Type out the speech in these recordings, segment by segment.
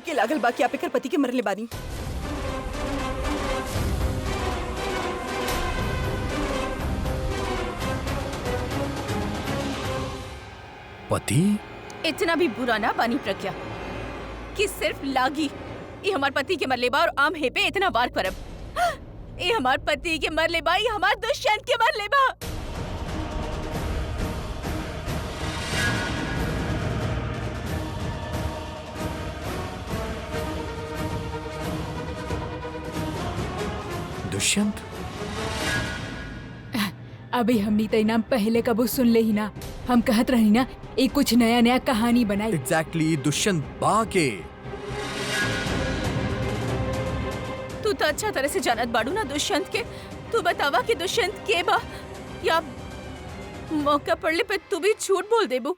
के लागल बाकी आप एकर पति के मरले बानी। पति? इतना भी बुरा ना बानी प्रज्ञा कि सिर्फ लागी ये हमार पति के मरले बा और आम हे पे इतना वार करब। ये हमार पति के मरले बा, ये हमार दुष्यंत के मरले बा। दुष्यंत? अभी हमनी तो इनाम पहले कबू सुन ले ही ना। हम कहत रही ना एक कुछ नया नया कहानी बनाई। एग्जैक्टली दुष्यंत बा के। तू तो अच्छा तरह से जानत बाड़ू ना दुष्यंत के। तू बतावा कि दुष्यंत के बा या मौका पड़ले पे तू भी झूठ बोल देबू।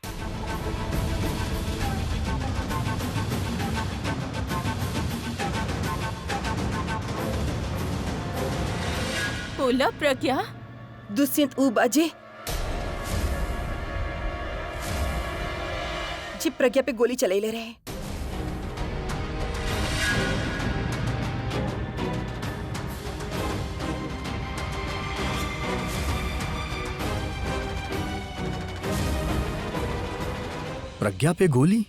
बोला प्रज्ञा। दुष्यंत ऊ बाजे जी प्रज्ञा पे गोली चलैले रहे। प्रज्ञा पे गोली?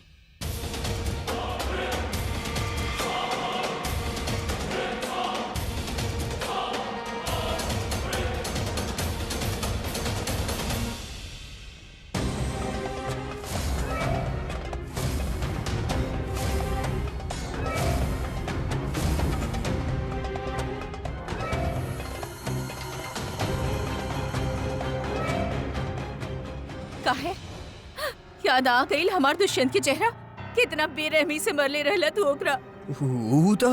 काहे याद आ गई हमार दुष्यंत के चेहरा। कितना बेरहमी से मरले रहला तू ओकरा। ऊ तो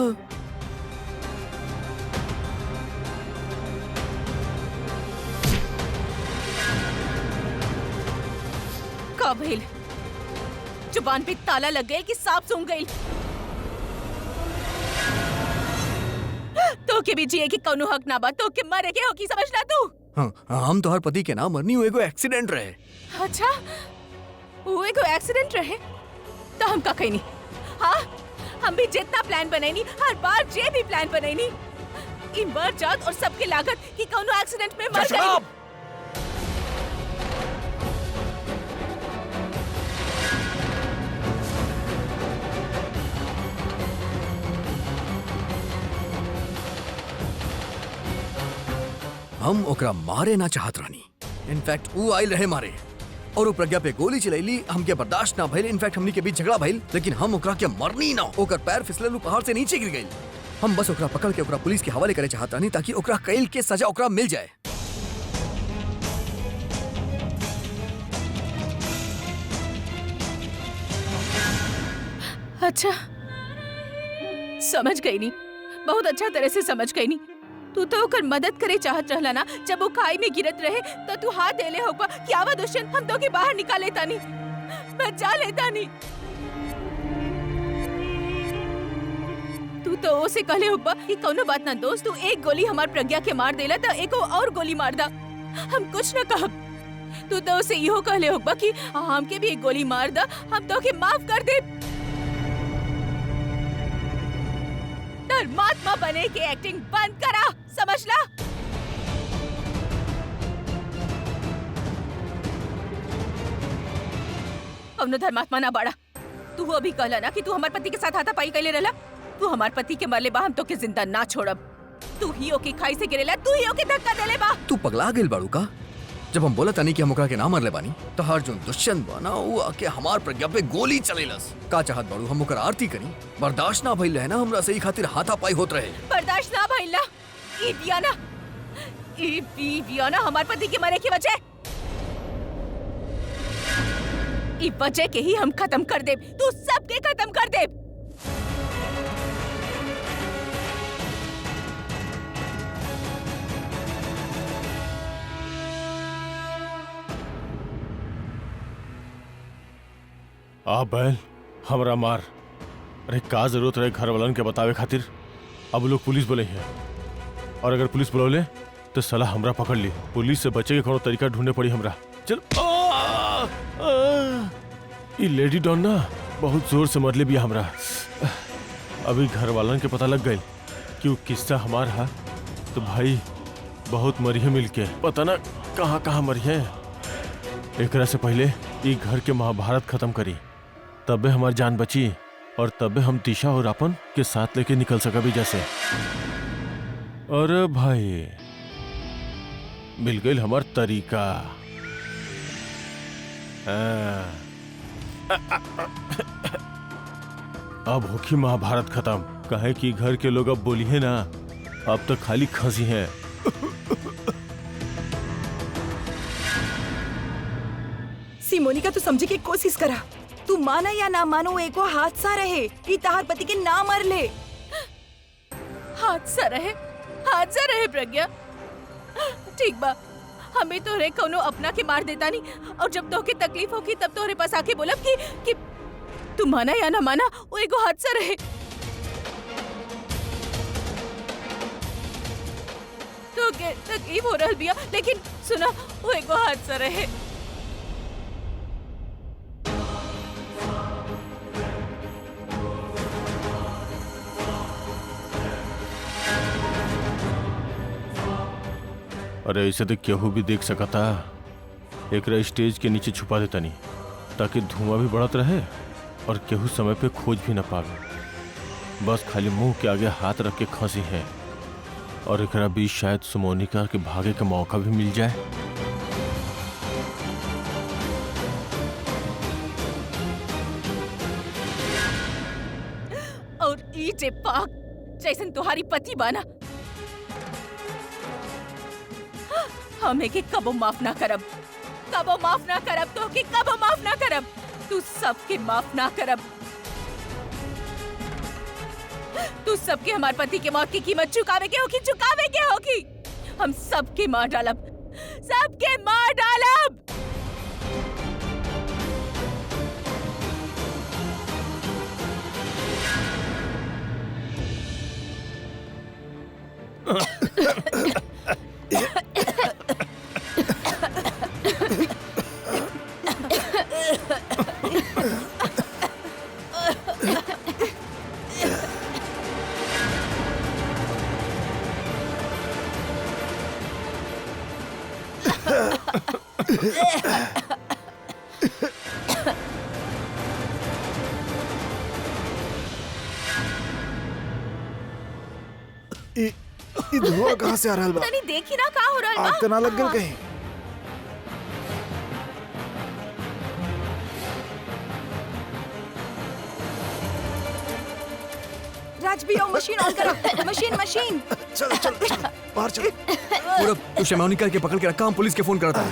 का भइल? जुबान पे ताला लग गई कि सांप सूंघ गई? तो के भी जिए की कौनो हक ना बा, तो के मरे के हो की समझला तू? हाँ, हम तो हर पति के नाम मरनी हुए को एक्सीडेंट रहे। अच्छा वो एगो एक्सीडेंट रहे तो हम का कहनी? हाँ हम भी जितना प्लान बनैनी हर बार जे भी प्लान बनैनी ई मर जात और सबके लागत कि कौनो एक्सीडेंट में मर गई। हम ओकरा मारे ना चाहत रानी। इनफैक्ट वो आइल रहे मारे और वो प्रज्ञा पे गोली चलैली। हमके बर्दाश्त ना भइल। इनफैक्ट हमनी के बीच झगड़ा भइल, लेकिन हम ओकरा के मरनी ना। ओकर पैर फिसलल पहाड़ से नीचे गिर गइल। हम बस ओकरा पकड़ के ओकरा पुलिस के हवाले करे चाहत रानी ताकि ओकरा कैल के सजा ओकरा मिल जाए। अच्छा समझ गई नी, बहुत अच्छा तरह से समझ गई नी। तू तो ओकर मदद करे चाहत रहला ना। जब वो खाई में गिरत रहे तो तू हाथ देले होगा कि आवा दुष्यंत हम तो के बाहर निकाले तानी, बचा लेता नी। तू तो ओसे कहले होगा कि कौनो बात ना दोस्त, तू एक गोली हमार प्रज्ञा के मार देला तो एको और गोली मार दा, हम कुछ न कहब। तू तो उसे इहो कहले होगा कि हमके भी एक गोली मार दा, हम तो के माफ कर दे। धर्मात्मा बने के एक्टिंग बंद करा, समझला? कौनो धर्मात्मा ना बाड़ा। तू वो भी कहला ना कि तू हमार पति के साथ हाथापाई कैले रहला। तू हमार पति के मरले बा, हम तो के जिंदा ना छोड़ब। तू ही ओके खाई से गिरेला, तू ही ओके धक्का देले बा। तू पगला गेल बाड़ू का? जब हम बोला तानी कि हम ओकरा के ना मरले बानी तो हर जो दुष्यंत बना वो आके हमार प्रज्ञा पे गोली चलेलस। का चाहत बाड़ू हम ओकर आरती करी? बर्दाश्त ना भइल रहे ना हमरा से, ई खातिर हाथापाई होत रहे। बर्दाश्त ना भइला? ई बियाना हमार पति के मरे की वजह, ई वजह के ही हम खत्म कर देब। तू सबके खत्म कर देब। आ बैल हमरा मार। अरे का जरूरत रहे घर वालन के बतावे खातिर? अब लोग पुलिस बोले हैं और अगर पुलिस बुलौले तो साला हमरा पकड़ ली। पुलिस से बचे के कोनो तरीका ढूंढने पड़ी हमरा। चल ये लेडी डॉन ना बहुत जोर से मरले भी हमरा। अभी घर वालन के पता लग गई कि वो किस्सा हमार है तो भाई बहुत मरिए मिलके पता ना कहाँ कहाँ मरिए। एकरा से पहले ये घर के महाभारत खत्म करी तबे हमार जान बची और तबे हम दिशा और अपन के साथ लेके निकल सका भी जैसे। अरे भाई मिल गई हमार तरीका। अब होगी महाभारत खत्म। कहे कि घर के लोग अब बोली है ना, अब तो खाली खसी है। सिमोनिका तू समझे की कोशिश करा। तू माना या ना मानो एको हादसा रहे कि तहार पति के ना मर ले। हादसा रहे प्रज्ञा। ठीक बा, हमें तोहरे कोनो अपना के मार देता नहीं और जब तोहके तकलीफ होगी तब तोहरे पास आके बोलब कि तू माना या ना माना वो एगो हादसा रहे। तो के तकलीफ हो रहल बिया लेकिन सुना वो एगो हादसा रहे। अरे ऐसे तो केहू भी देख सकता। एक स्टेज के नीचे छुपा देता नहीं ताकि धुआं भी बढ़त रहे और केहू समय पे खोज भी न पावे। बस खाली मुंह के आगे हाथ रख के खसी है और एकरा बीच शायद सुमोनिका के भागे का मौका भी मिल जाए। और ई जे पाक जैसन तुम्हारी पति बाना हमें के कबो माफ ना करब तो के कबो माफ ना करब। तू सबके माफ ना करब। तू सबके हमार पति के मौत की कीमत चुकावे के होगी। हम सबके मार डालब। ई धुआं कहाँ से आ रहल बा? तनी देखी ना का हो रहल बा। आग तो ना लग गल कहीं? राजबी मशीन ऑन करो। मशीन चल बाहर चल। पूरा तू शिमोनिका के पकड़ के रखा, हम पुलिस के फोन करता है।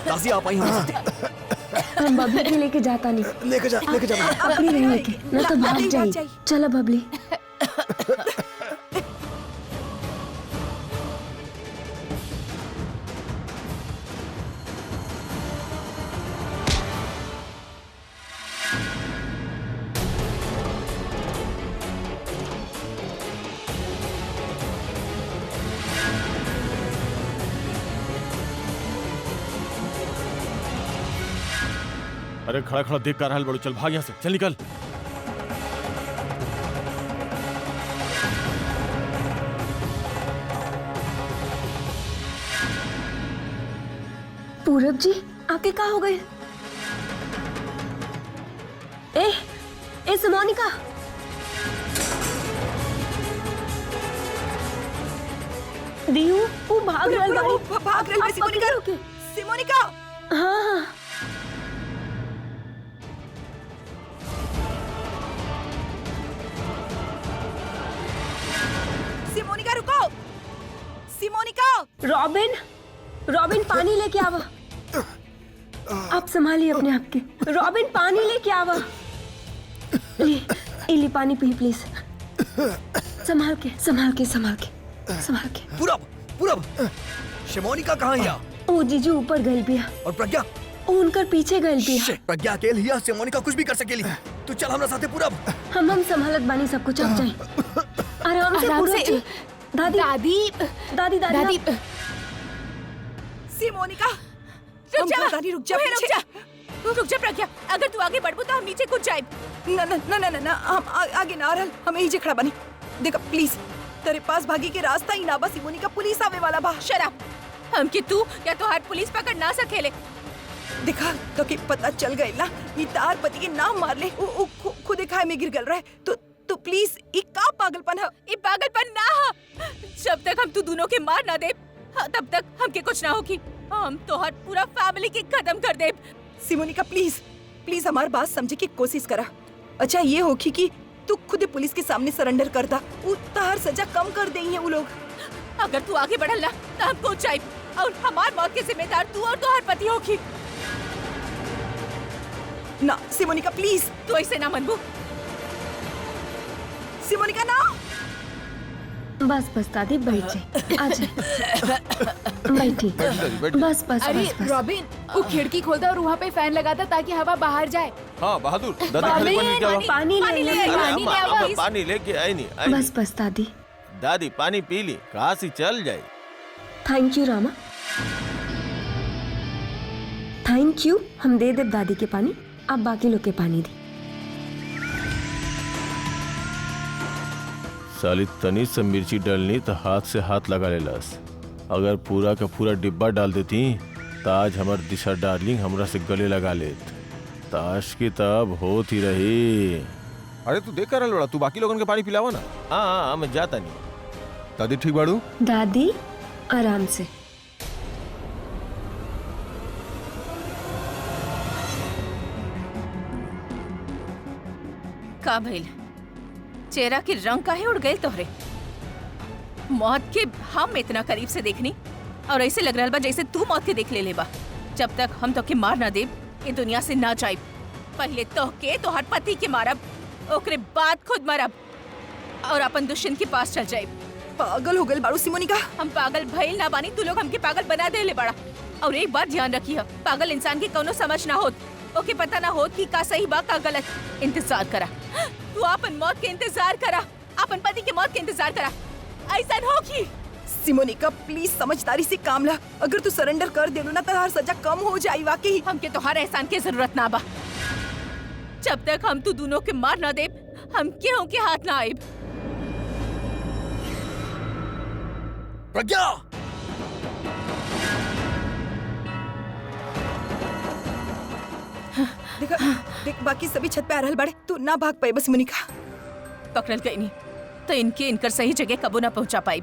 दासी आप आई हमारे साथ। हम बबली के लेके जाता नहीं। लेके जा अपनी नहीं लेके ना तो भाग जाए। चलो बबली। अरे खड़ा खड़ा देख कर रहल बड़ू, चल भाग यहाँ से, चल निकल। पूरब जी आपके क्या हो गए? ए सिमोनिका, दियू वो भाग रहल बाड़ी। सिमोनिका। हाँ सिमोनिका रुको। सिमोनिका। रॉबिन पानी लेके आवा। आप संभालिए अपने आप के। रॉबिन पानी लेके आवा। इली पानी पी प्लीज। संभाल के। पूरब शिमोनिका कहाँ है? ओ जीजू ऊपर गल बिया। और प्रज्ञा? ओ उनकर पीछे गल बिया। शिट, प्रज्ञा अकेले ही शिमोनिका कुछ भी कर सकेली। तू चल हमरा साथे पूरब। हम संभालत बानी सब कुछ। आप जाए आराम से। दादी। सिमोनिका रुक जा प्रज्ञा। अगर तू आगे बढ़बो तो हम नीचे कूद जाए। ना ना ना ना ना, ना हम आगे ना रहल, हम यही खड़ा बनी। देखा प्लीज, तेरे पास भागी के रास्ता ही ना बा सिमोनिका, पुलिस आवे वाला बा। शराब हमके तू या तो हाथ पुलिस पकड़ ना सकेले। देखा तो कि पता चल गए ना, ये तार पति के नाम मार ले, खुद खाए में गिर गल रहा है। तो प्लीज ये का पागलपन है? ये पागलपन ना हा। जब तक हम तू दोनों के मार ना दे तब तक हमके कुछ ना होगी। हम तो हर पूरा फैमिली के खत्म कर दे। सिमोनिका प्लीज प्लीज हमारी बात समझे की कोशिश करा। अच्छा ये होगी कि तू खुद पुलिस के सामने सरेंडर करता, तार सजा कम कर देंगे वो लोग। अगर तू आगे बढ़ल ना तो हम पहुंच जाए और हमार मौत के जिम्मेदार तू और तोहर पति होगी। ना सिमोनिका प्लीज, तू ऐसे ना मनबू। सिमोनिका ना। बस बस दादी बैठ जाए, आ जाए, बैठी। बस बस अरे बस बस। रॉबिन, वो खिड़की खोलता और वहाँ पे फैन लगाता ताकि हवा बाहर जाए। हाँ बहादुर, दादी खाली पानी क्या हुआ? पानी ले ले, ले। पानी ले आवा। पानी लेके आई नहीं बस बस दादी। दादी पानी पी ली, कहाँ से चल जाए। Thank you Rama, thank you. हम दे दे दादी के पानी, आप बाकी लोग के पानी दी। साली तनी से मिर्ची डालनी तो हाथ से हाथ लगा लेलस। अगर पूरा का पूरा डिब्बा डाल देती तो आज हमार दिशा डार्लिंग हमरा से गले लगा लेत। ताश की तब होती रही। अरे तू देख कर बड़ा, तू बाकी लोगन के पानी पिलावा ना। हाँ मैं जाता नहीं। दादी ठीक बाड़ू? दादी आराम से। का भइल? चेहरा के रंग काहे उड़ गए तोहरे? मौत के हम इतना करीब से देखनी और ऐसे लग रहा बा जैसे तू मौत के देख ले बा। जब तक हम तोके मार ना देब ये दुनिया से ना जाइब। पहले तोहके तोहर पति के मारब, ओकरे बाद खुद मरब और अपन दुश्मन के पास चल जाइब। पागल हो गए बाड़ू सिमोनिका। हम पागल भइल ना बानी, तू लोग हमके पागल बना देले बड़ा। और एक बात ध्यान रखिए, पागल इंसान की कोनो समझ ना होत, ओके पता ना होत कि का सही बा का गलत। इंतजार करा, तू अपन मौत के इंतजार करा, अपन पति के मौत के इंतजार करा। ऐसा होगी। सिमोनिका प्लीज समझदारी से काम ला। अगर तू सरेंडर कर देलू ना तो हर सजा कम हो जाई वाकई। हमके तो हर एहसान की जरूरत ना बा। जब तक हम तू दोनों के मार ना दे हम केहू के हाथ ना आइब। प्रज्ञा, देख बाकी सभी छत पे आ रहल बाड़े, तू ना भाग पाए बस सिमोनिका। पकड़ल गई नहीं तो इनके इनकर सही जगह कबो ना पहुंचा पाई।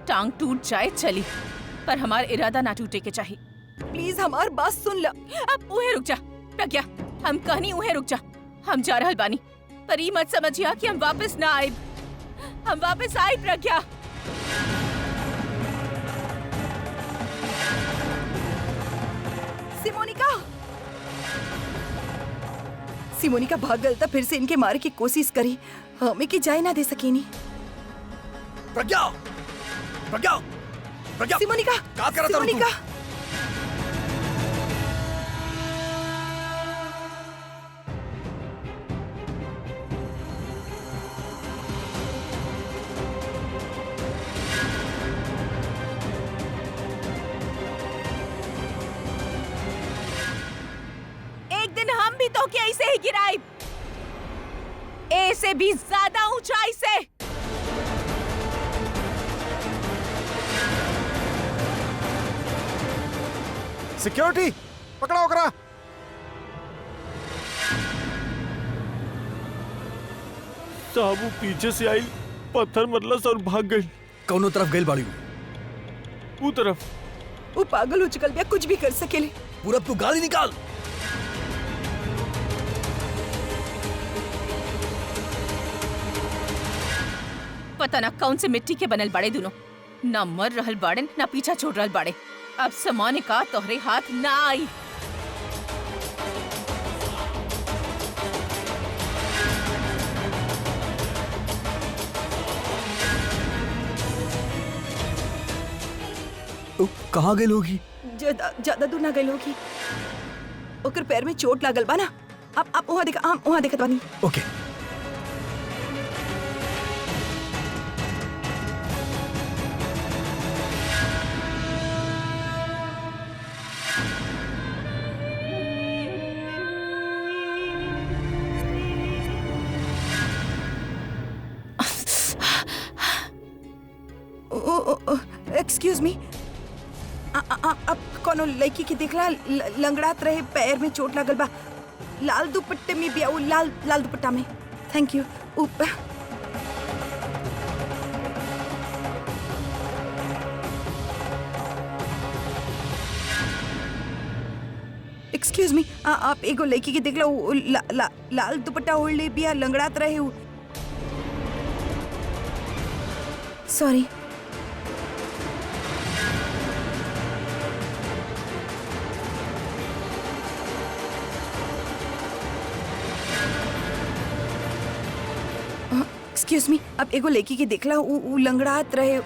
टांग टूट जाए चली, पर हमार इरादा ना टूटे के चाहिए। प्लीज हमार बात सुन ला। अब उहे रुक जा प्रज्ञा, हम कहनी उहे रुक जा। हम जा रहल बानी, पर ई मत समझिया कि हम वापस ना आइब। हम वापस आई प्रज्ञा। सिमोनिका, सिमोनिका भाग गल था, फिर से इनके मारे की कोशिश करी, हमें की जाए ना दे सकेनी। प्रज्ञा, प्रज्ञा, प्रज्ञा, सिमोनिका, क्या कर रहा था सिमोनिका। एक दिन हम भी तो क्या ऐसे ही गिराई, ऐसे भी ज्यादा ऊंचाई से। सिक्योरिटी पकड़ा ओकरा। साहब वो पीछे से आई, पत्थर मरलस और भाग गई। कौनो तरफ गइल बाड़ी? वो तरफ। वो पागल हो चुकल बिया, कुछ भी कर सकेले। पूरा तू गाड़ी निकाल। पता ना कौन से मिट्टी के बनल बाड़े दोनों, ना मर रहल बाड़े ना पीछा छोड़ रहल बाड़े। अब समान का तोहरे हाथ ना आई। कहाँ गइल होगी? ज्यादा दूर ना गइल होगी। ओकर पैर में चोट लागल बा ना। आप वहाँ देखा, हम वहाँ देखत बानी। ओके। एक्सक्यूज मी, अब कोनो लड़की के देखला लंगड़ात रहे, पैर में चोट लागल बा, लाल दुपट्टे में भी, लाल लाल दुपट्टा में। Thank you. एक्सक्यूज मी, आप एगो लड़की के देखला लाल दुपट्टा ओढ़ ले बिया, लंगड़ात रहे। सॉरी। एक्सक्यूज मी, अब एगो लड़की के देखला उ लंगड़ात रहे।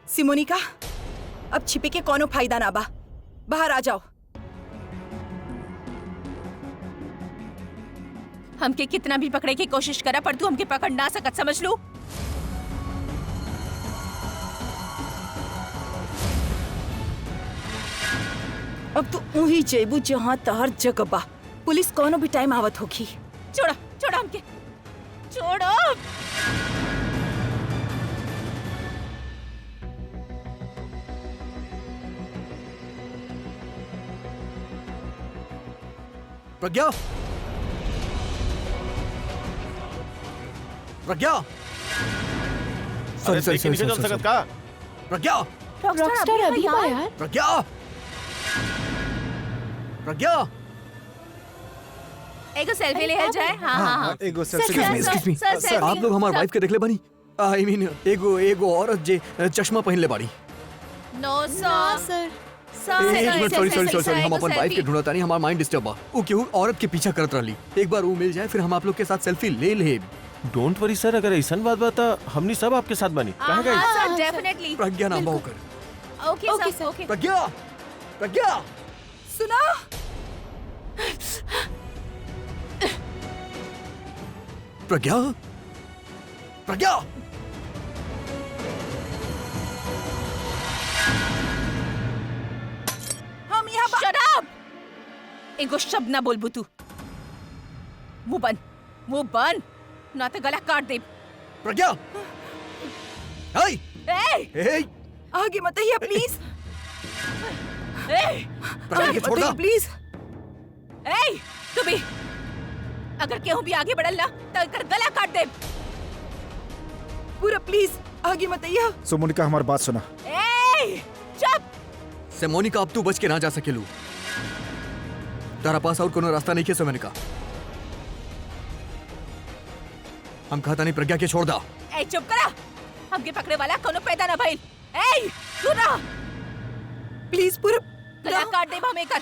सिमोनिका, अब छिपे के कोनो फायदा ना बा, बाहर आ जाओ। हमके कितना भी पकड़े की कोशिश करा पर तू हमके पकड़ ना सकत, समझ लो। अब तू वही जेबू जहाँ तहर जगह बा, पुलिस कोनो भी टाइम आवत होगी। छोड़ो छोड़ो हमके, छोड़ो। प्रज्ञा, प्रज्ञा, अरे देखिए निकल सकत का? प्रज्ञा, रॉकस्टार अभी आया। प्रज्ञा, प्रज्ञा, एगो सेल्फी ले जाए। हाँ हाँ हाँ। एगो Excuse me, आप लोग हमार वाइफ के देखले बानी? आई मीन एगो औरत जे चश्मा पहन ले बाड़ी। नो सर, एक मिनट, सॉरी, हम अपन वाइफ के ढूंढतानी, हमार माइंड डिस्टर्ब बा। वो केहू औरत के पीछा करत रहली, एक बार वो मिल जाए फिर हम आप लोग के साथ सेल्फी ले ले। डोंट वरी सर, अगर ऐसा बात बता हमनी सब आपके साथ बनी। कहाँ गई? सर डेफिनेटली। प्रज्ञा नाम बा ओकर। ओके सर, ओके। प्रज्ञा, प्रज्ञा, सुना, प्रज्ञा, प्रज्ञा, हम यहाँ शट अप! एगो शब्द ना बोलबू तू। मुंह बंद, ना तो गला काट दे। प्रज्ञा, हाय, ए, आगे मत आइए प्लीज। प्रज्ञा के छोड़ दो। प्लीज। ए, तू भी अगर केहू भी आगे बढ़ल ना तो कर गला काट दे। पूरा प्लीज आगे मत आइए। सुमोनिका, हमारी बात सुना। ए, चुप। सेमोनिका, अब तू बच के ना जा सकेलू। तारा पास और कोनो रास्ता नहीं है सेमोनिका। हम कहता नहीं प्रज्ञा के छोड़ दा। ए, चुप करा। हमके पकड़े वाला कोनो पैदा ना भइल। ए, तू ना प्लीज पूरा गला काट दे हमें कर।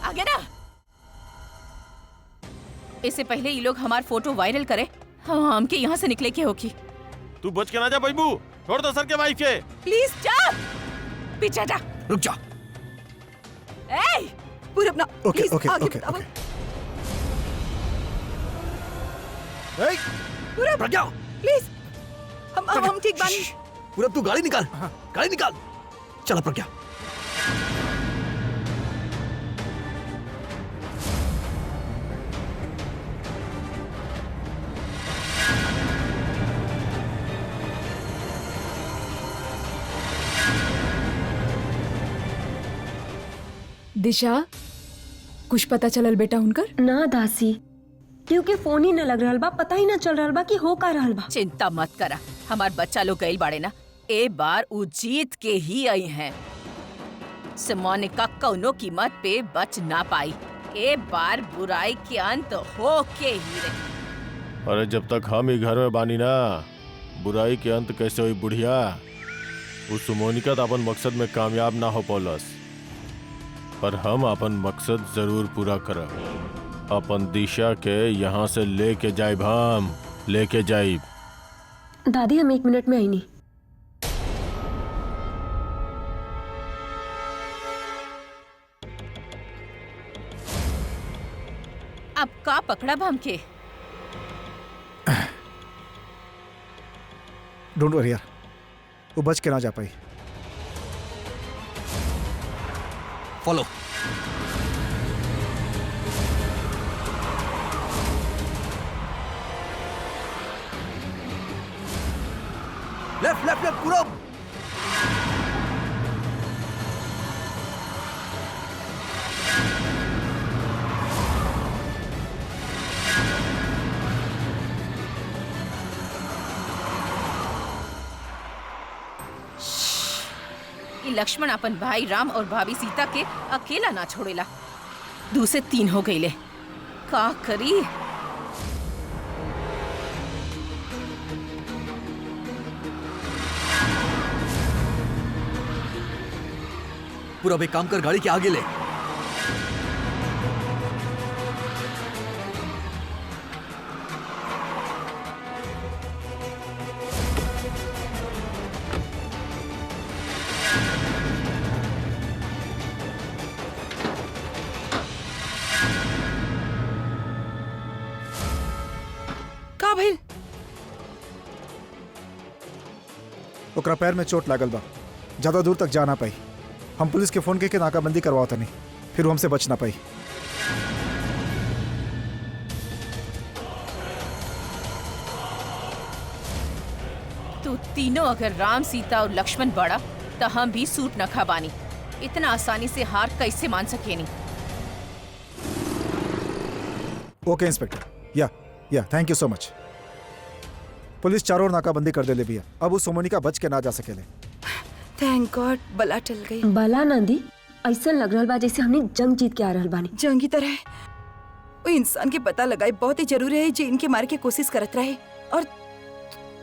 आगे ना, इससे पहले ये लोग हमार फोटो वायरल करे, हमके यहाँ से निकले के होगी। तू बच के ना जा बैबू, छोड़ दो सर के वाइफ के। प्लीज चुप, पीछे हटा। रुक जा। ए, पूरा अपना ओके, प्लीज ओके, आगे ओके, बताओ। ए, पूरा प्रज्ञा, प्लीज, हम ठीक बानी। पूरा तू गाड़ी निकाल, गाड़ी निकाल। चला प्रज्ञा। दिशा, कुछ पता चलल बेटा उनकर? ना दासी, क्योंकि फोन ही न लग रहल बा, पता ही न चल रहल बा कि हो का रहल बा। चिंता मत करा, हमार बच्चा लोग गइल बाड़े ना, ए बार उ जीत के ही आई हैं। मोनिका कौनो कीमत पे बच ना पाई। ए बार बुराई के अंत हो के ही रही। अरे जब तक हम ही घर में बानी ना, बुराई के अंत कैसे हुई बुढ़िया? उस मोनिका तो अपन मकसद में कामयाब ना हो पौलस, पर हम अपन मकसद जरूर पूरा करब। अपन दिशा के यहाँ से लेके जाइब, हम लेके जाइब। दादी हम 1 मिनट में आई नहीं। अब का पकड़ा बा हमके? डोंट वरी यार, वो बच के ना जा पाई। फॉलो। लेफ्ट लेफ्ट लेफ्ट पूरा। लक्ष्मण अपन भाई राम और भाभी सीता के अकेला ना छोड़ेला। 2 से 3 हो गईले, का करी? पूरा एक काम कर, गाड़ी के आगे ले। का भइल? ओकरा पैर में चोट लागल बा, ज्यादा दूर तक जा ना पाई। हम पुलिस के फोन के नाकाबंदी करवाओ तनी, फिर हमसे बच ना पाई। तू तीनों अगर राम सीता और लक्ष्मण बड़ा तो हम भी सूट न खाबानी। इतना आसानी से हार कैसे मान सकेनी? ओके इंस्पेक्टर, या thank you so much. Police चारों ओर नाकाबंदी कर देले बिया, अब उस मोनिका बच के ना जा सकेले। थैंक गॉड, बला टल गई। बला नंदी, ऐसा लग रहल बा जैसे हमने जंग जीत के आ रहल बानी। जंग की तरह वो इंसान के पता लगाए बहुत ही जरूरी है, जो इनके मार के कोशिश करत रहे। और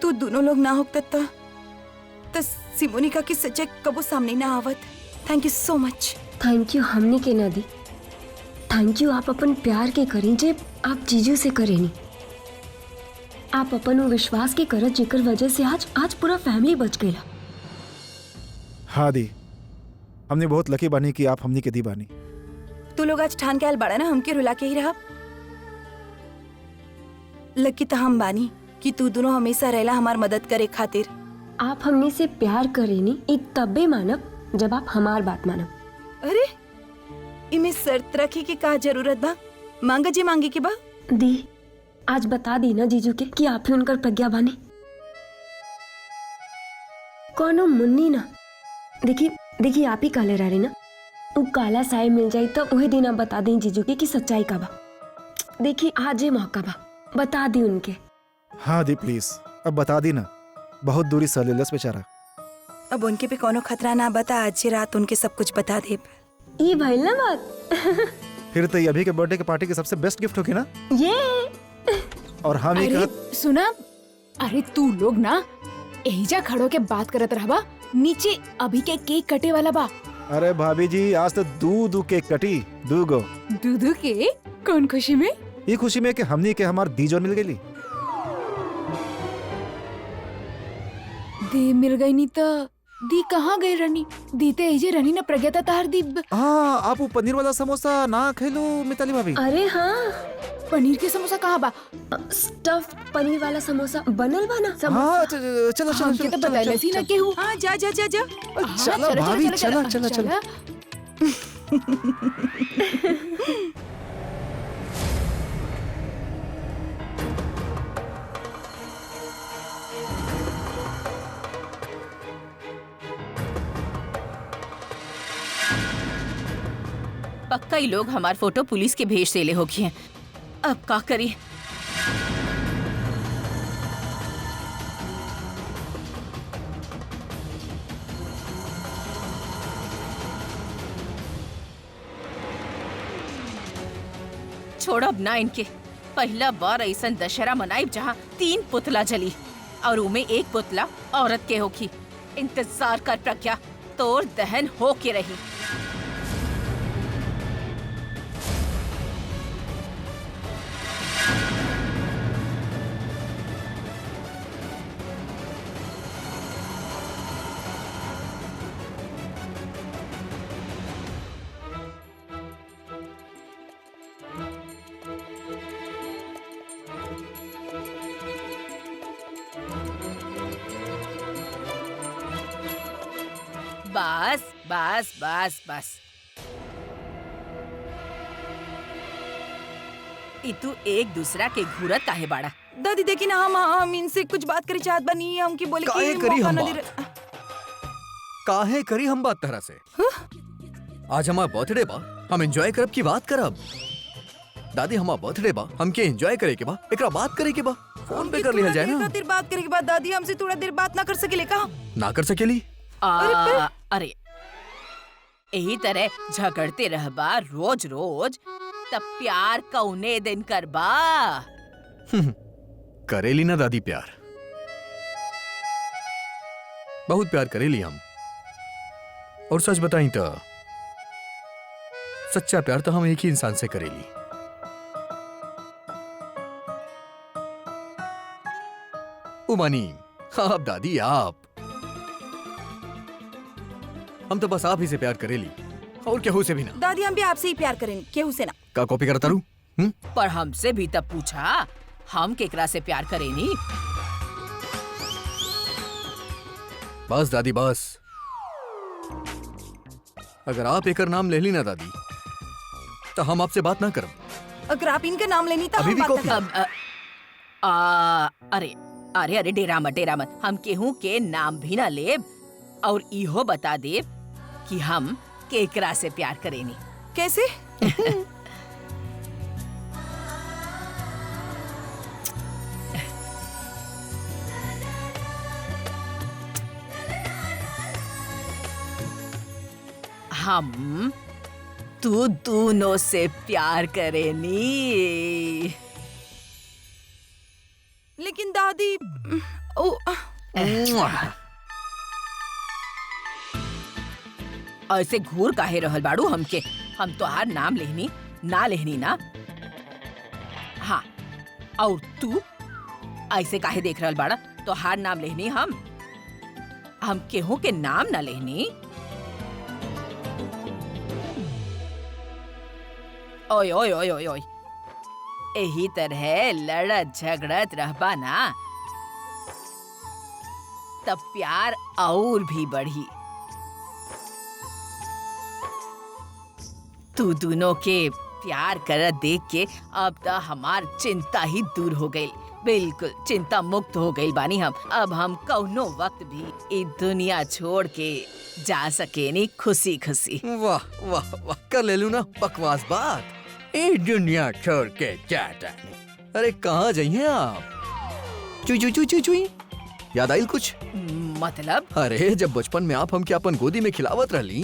तू दोनों लोग ना होता तो सिमोनिका की सच्चाई कबो सामने ना आवत। Thank you so much. Thank you हमने के ना दी, थैंक यू आप अपन प्यार के करें जे आप जीजू से करेनी। आप अपन वो विश्वास के करत जेकर वजह से आज पूरा फैमिली बच गया। हाँ दी, हमने बहुत लकी बानी कि आप हमनी के दी बानी। तू लोग आज ठान के आयल बड़ा ना हमके रुला के ही रहा। लकी तो हम बानी कि तू दोनों हमेशा रहला हमार मदद करे खातिर। आप हमने से प्यार करेनी एक तब्बे मानब जब आप हमार बात मानब। अरे इमे शर्त रखी की का जरूरत बा? मांगा जी मांगी के बा। दी आज बता दी ना जीजू के कि आप ही उनकर प्रज्ञा बानी। कौनो मुन्नी ना देखी आप ही काले रह रही ना, वो काला साए मिल जाये तो वही दिन आप बता दें जीजू के कि सच्चाई का बा। देखी आज ये मौका बा, बता दी उनके। हाँ दी प्लीज, अब बता दी ना, बहुत दूरी सह लेलस बेचारा। अब उनके पे कोनो खतरा ना बता, आज ही रात उनके सब कुछ बता दे। ये भइल ना बात। फिर तो ये अभी के बर्थडे के पार्टी के सबसे बेस्ट गिफ्ट होगी ना। ये और हम ही अरे कहत सुना, अरे तू लोग ना एहिजा खड़ो के बात करत रहबा, नीचे अभी के केक कटे वाला बा। अरे भाभी जी, आज तो दू केक कटी, 2 गो। दूधू के कौन खुशी में? ये खुशी में कि हमनी के हमार दी जोन मिल गई। दे मिल गई नी तो दी कहाँ गई रनी? दी ते एजे रनी ना प्रज्ञा तार दी। हाँ, आप वो पनीर वाला समोसा ना खेलो मिताली भाभी। अरे हाँ, पनीर के समोसा कहाँ बा? स्टफ पनीर वाला समोसा बनल बा ना। हाँ, चलो हमके तो बताइले सी ना केहू। हाँ जा जा जा जा। चलो भाभी, चलो चलो चलो। पक्का ही लोग हमार फोटो पुलिस के भेज देले होगी हैं। अब का करी? छोड़ब ना इनके। पहला बार ऐसन दशहरा मनाइब जहाँ 3 पुतला जली और उमे एक पुतला औरत के होखी। इंतजार कर प्रज्ञा, तोर दहन हो के रही। बस बस बस बस, ई तू एक दूसरा के घूरत काहे बाड़ा? दादी देखी ना, हम इनसे कुछ बात करी चाहत बनी, हमकी बोले काहे कि करी मौका हम ना दे बात? काहे करी हम बात तरह से? आज हमार बर्थडे बा, हम एंजॉय करब की बात करब। दादी हमार बर्थडे बा, हमके एंजॉय करे के बा, एकरा बात करे के बा। फोन पे कर लिया जाए ना। देर बात करे के बाद दादी हमसे थोड़ा देर बात ना कर सकेले का? ना कर सकेली? अरे यही तरह झगड़ते रहबा रोज रोज, तब प्यार कौने दिन करबा? करेली ना दादी प्यार, बहुत प्यार करेली हम। और सच बताई तो सच्चा प्यार तो हम एक ही इंसान से करेली। उमानी, आप दादी आप, हम तो बस आप ही से प्यार करेली और केहू से भी ना। दादी हम भी आपसे ही प्यार करें, केहू से ना। का कॉपी करता रू? पर हमसे भी तब पूछा, हम केकरा से प्यार करेनी? बस दादी बस, अगर आप एकर नाम ले ली ना दादी तो हम आपसे बात ना करब। अगर आप इनका नाम लेनी तो अभी हम भी बात कॉफी? ना करें। अरे अरे अरे डेरा मत, हम केहू के नाम भी ना लेब और इहो बता देब कि हम केकरा से प्यार करेनी। कैसे? हम तू दोनों से प्यार करेनी। लेकिन दादी ओ ऐसे घूर काहे रहल बाड़ू हमके? हम तोहार नाम लेहनी ना लेहनी ना? हाँ, और तू ऐसे काहे देख रहल बाड़ा? तोहार नाम लेहनी हम केहू के नाम ना लेहनी। ओय ओय ओय ओय ओय, यही तरह लड़त झगड़त रहबा ना तब प्यार और भी बढ़ी। तू दोनों के प्यार करत देख के अब तो हमार चिंता ही दूर हो गई। बिल्कुल चिंता मुक्त हो गई बानी हम। अब हम कौनो वक्त भी इस दुनिया छोड़ के जा सकेनी खुशी खुशी। वाह वाह वाह, कर ले लू ना बकवास बात। ए दुनिया छोड़ के जाता नहीं। अरे कहाँ जाइए आप? चुई चुई चुई चुई चुई, याद आई कुछ? मतलब? अरे जब बचपन में आप हमके अपन गोदी में खिलावत रहली,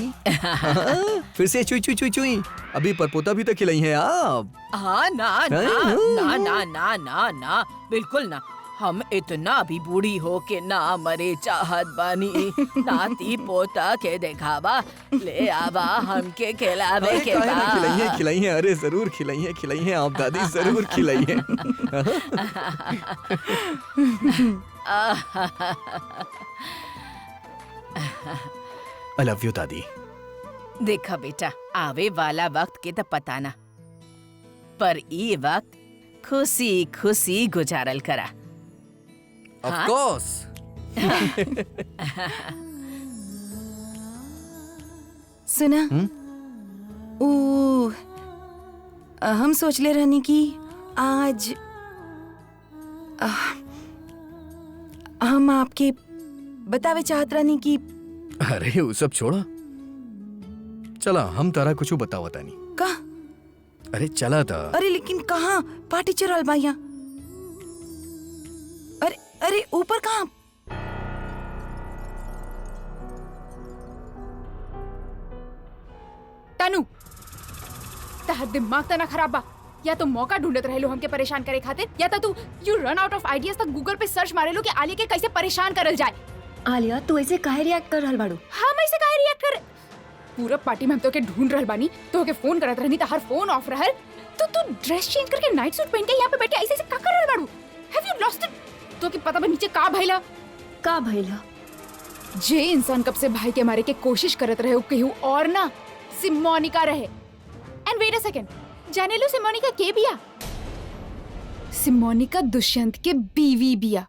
फिर से चुई चुई चुई चुई। अभी परपोता भी तो खिलाई हैं आप। हाँ ना ना ना ना ना ना ना, बिल्कुल ना। हम इतना भी बूढ़ी हो के ना मरे चाहत बानी। नाती पोता के देखावा ले आवा, हमके खिलावे के बा। खिलाई हैं, अरे जरूर खिलाई हैं आप दादी, जरूर खिलाई हैं। आई लव यू दादी। देखा बेटा, आवे वाला वक्त के तो पता ना, पर ये वक्त खुशी खुशी गुजारल करा। Of course. सुना? हम सोच ले रहनी कि आज हम आपके बतावे चाहत रहनी कि अरे वो सब छोड़ा, चला हम तारा कुछ बतावता नहीं। का? अरे चला था। अरे लेकिन कहाँ? पार्टी चल बा यहाँ। अरे अरे ऊपर कहाँ? तनु, तहर दिमाग तना खराब बा। या तो मौका ढूंढत रहे लो हमके परेशान करे खातिर, या तो तू you run out of ideas तक गूगल पे सर्च मारे लो कि आलिया के कैसे परेशान करल जाए। आलिया तू ऐसे काहे रिएक्ट कर रहल बाड़ू? हम ऐसे काहे रिएक्ट कर? पूरा पार्टी में हम तो के ढूंढ रहल बानी, तो के फोन करत रहनी, तो हर फोन ऑफ रहल। तो तू ड्रेस चेंज करके नाइट सूट पहन के यहाँ पे बैठ के ऐसे का कर रहल बाड़ू? Have you lost it? तो के पता बा नीचे का भइला? का भइला? जे इंसान कब से भाई के मारे के कोशिश करत रहे, केहू और ना सिमोनिका रहे। एंड वेट अ सेकंड, जाने लो सिमोनिका के बिया? सिमोनिका दुष्यंत के बीवी बिया।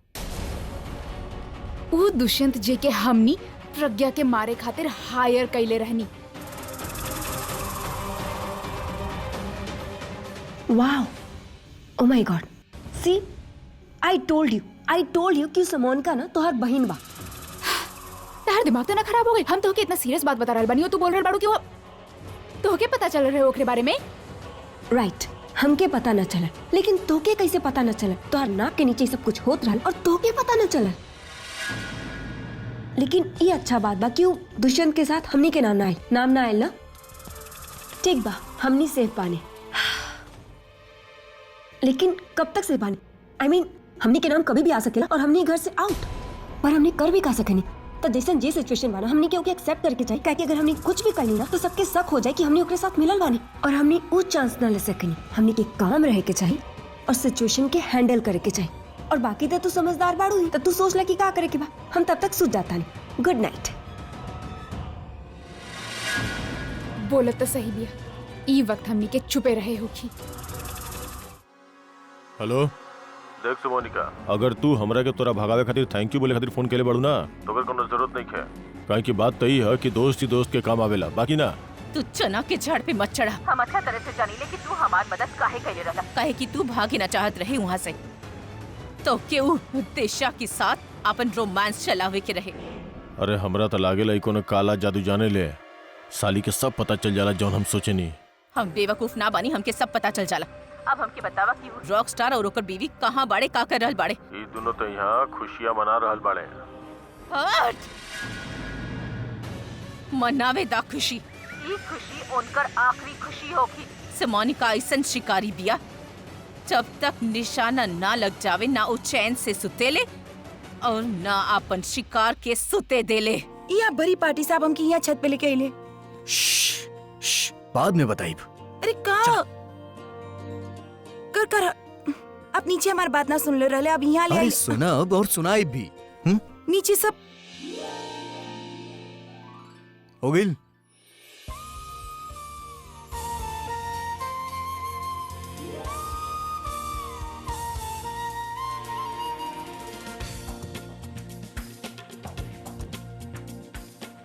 वो दुष्यंत जे के हमनी प्रज्ञा के मारे खातिर हायर कैले रहनी। Wow, oh my god, see I told you कि समोनिका ना तोहर बहन बा। तार दिमाग तो ना खराब हो गई? हम तोहके इतना सीरियस बात बता रहल बानी और तू बोल रहल बाड़ू कि वो तोहके पता चल रहे ओकरे बारे में? राइट, हमके पता न चला, लेकिन तोके कैसे पता न चला? तोहर नाक के नीचे सब कुछ होत रहल और तोके पता न चला। लेकिन ये अच्छा बात बा कि वो दुष्यंत के साथ हमनी के नाम ना आयल ना। ठीक बा, हमनी सेफ बानी। लेकिन कब तक सेफ बानी? I mean, हमनी के नाम कभी भी आ सकेला और हमनी घर से आउट, पर हमनी कर भी का सकेनी। तो जैसन जे सिचुएशन बाना हमनी के ओके एक्सेप्ट करके चाहिए, काहे कि अगर हमनी कुछ भी करनी ना तो सबके शक हो जाए कि हमनी ओकरे साथ मिलल बानी, और हमनी वो चांस ना ले सकेनी। हमनी के काम रहे के चाहिए और सिचुएशन के हैंडल करे के चाहिए। और बाकी तो तू समझदार बाड़ू ही, तो तू सोच ले कि का करे के बा। हम तब तक सूत जाता नहीं। Good night. बोलत तो सही बिया, ई वक्त हमनी के चुपे रहे होखी। हेलो, देख सुमोनिका, अगर तू हमरा के तोरा भगावे खातिर थैंक यू बोले खातिर फोन केले बाड़ू ना, तो फिर कोनो जरूरत नहीं है। काहे की बात तई है कि दोस्त ही दोस्त के काम आवेला, बाकी ना। तू चना के झाड़ पे मत चढ़ा। हम अच्छा तरह से जानी ले कि तू हमार मदद काहे कैले रहला। काहे कि तू भागे ना चाहत रहे वहाँ से, तो केहू दिशा के साथ अपन रोमांस चलावे के रहे। अरे हमरा तो लागेला ई कोनो काला जादू जाने ले। साली के सब पता चल जाला जौन हम सोचे नहीं। हम बेवकूफ ना बानी, हमके सब पता चल जाला। अब हमके बतावा कि वो रॉक स्टार और ओकर बीवी कहाँ बाड़े, का कर रहल बाड़े। ई दोनों तो यहाँ खुशियाँ मना रहल बाड़े। हट! मनावे दा खुशी। ई खुशी उनकर आखिरी खुशी होगी। सिमोनिका ऐसन शिकारी बिया, जब तक निशाना ना लग जावे ना वो चैन से सुतेले और ना अपन शिकार के सुते देले। यहाँ बड़ी पार्टी साहब हमकी यहाँ छत पे लेके आइले। बाद में बताइब। अरे का कर अब नीचे हमारी बात ना सुन ले रहे, अब यहाँ ले अरे आई। सुनब और सुनाई भी। नीचे सब हो गई।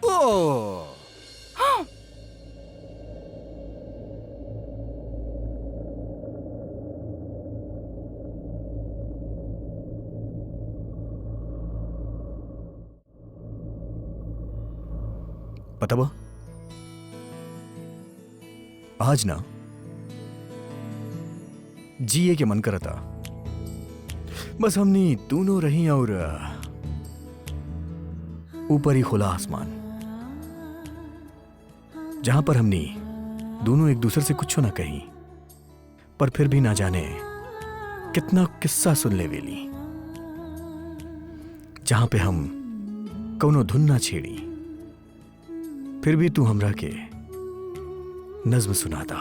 ओ पता बा, आज ना जिए के मन करता, बस हमनी दोनों रही और ऊपर ही खुला आसमान, जहां पर हमनी दोनों एक दूसरे से कुछ ना कही, पर फिर भी ना जाने कितना किस्सा सुन ले वेली, जहां पे हम कौनो धुन ना छेड़ी, फिर भी तू हमरा के नज्म सुनाता,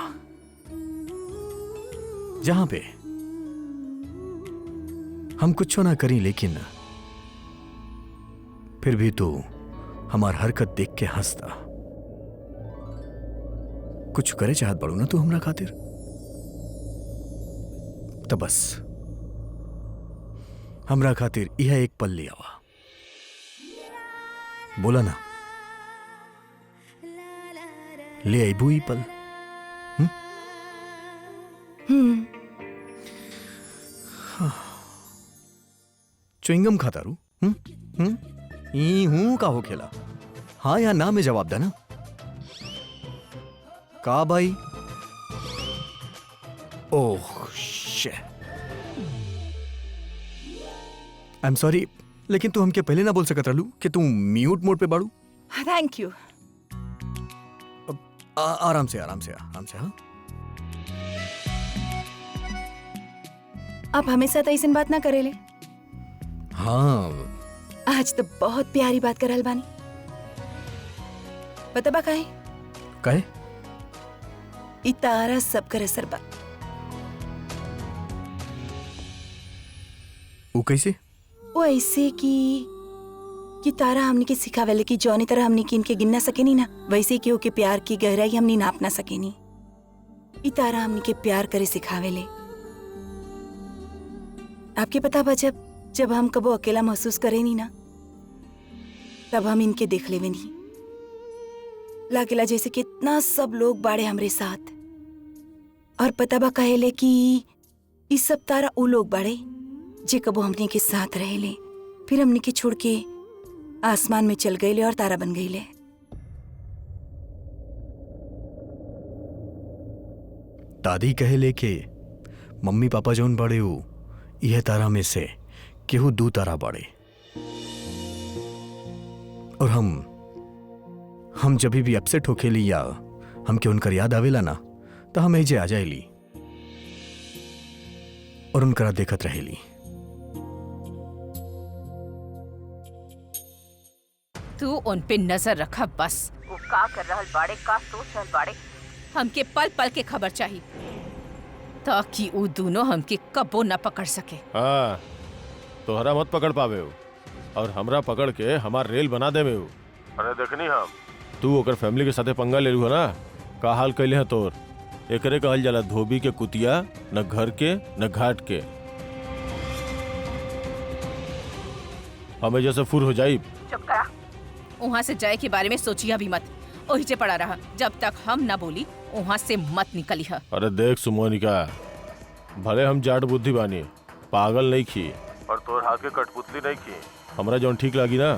जहां पे हम कुछ ना करी, लेकिन फिर भी तू हमार हरकत देख के हंसता। कुछ करे चाहत पड़ू ना तू हमरा खातिर, तो बस हमरा खातिर यह एक पल ले आवा। बोला ना, ले आईबू ई पल। च्युइंगम खाता रू? ई हूं का हो खेला? हाँ या ना में जवाब देना। का भाई? Oh shit, I am sorry, लेकिन तू हमके पहले ना बोल सकत रहलू कि तू म्यूट मोड पे बाड़ू। Thank you. आराम से आराम से आराम से। हाँ आप हमेशा तो ऐसी बात ना करेले। हाँ आज तो बहुत प्यारी बात करल बानी। पता बा काहे? कहे ई तारा सब कर असर बा। वो कैसे? वो ऐसे कि तारा हमनी के सिखावेले कि जौनी तरह हमनी के इनके गिन ना सकेनी ना, वैसे कि ओके प्यार की गहराई हमनी नाप ना सकेनी। ई तारा हमनी के प्यार करे सिखावेले। आपके पता बा जब हम कबो अकेला महसूस करे नी ना, तब हम इनके देख लेवे नी। लागेला जैसे कि इतना सब लोग बाड़े हमरे साथ। और पता बा कहेले कि ई सब तारा उ लोग बाड़े जे कबो हमनी के साथ रहेले, फिर हमनी के छोड़ के आसमान में चल गईले और तारा बन गईले। दादी कहे लेके मम्मी पापा जौन बड़े हो यह तारा में से केहू दू तारा बड़े। और हम जब भी अपसेट होखेली या हमके उनकर याद आवेला ना, तो हम एजे आ जाएली और उनकरा देखत रहेली। तू उन पे नजर रखा बस। वो का कर रहल बाड़े, का सोच रहल बाड़े, हमके पल पल के खबर चाहिए, ताकि वो दोनों हमके कबो न पकड़ सके। हाँ, तोहरा मत पकड़ पावे हो और हमरा पकड़ के हमार रेल बना देवे हो। अरे देखनी हम तू ओकर फैमिली के साथे पंगा ले लू ना, का हाल कैले है तोर। एकरे कहल जाला धोबी के कुतिया, न घर के न घाट के। हमें जैसे फुर हो जाई। चुप करा। वहाँ से जाए के बारे में सोचिया भी मत, ओही से पड़ा रहा। जब तक हम ना बोली वहाँ से मत निकली है। अरे देख सुमोनिका, भले हम जाट बुद्धि बानी, पागल नहीं खी और तोर हाथ के कठपुतली नहीं खी। हमरा जौन ठीक लगी ना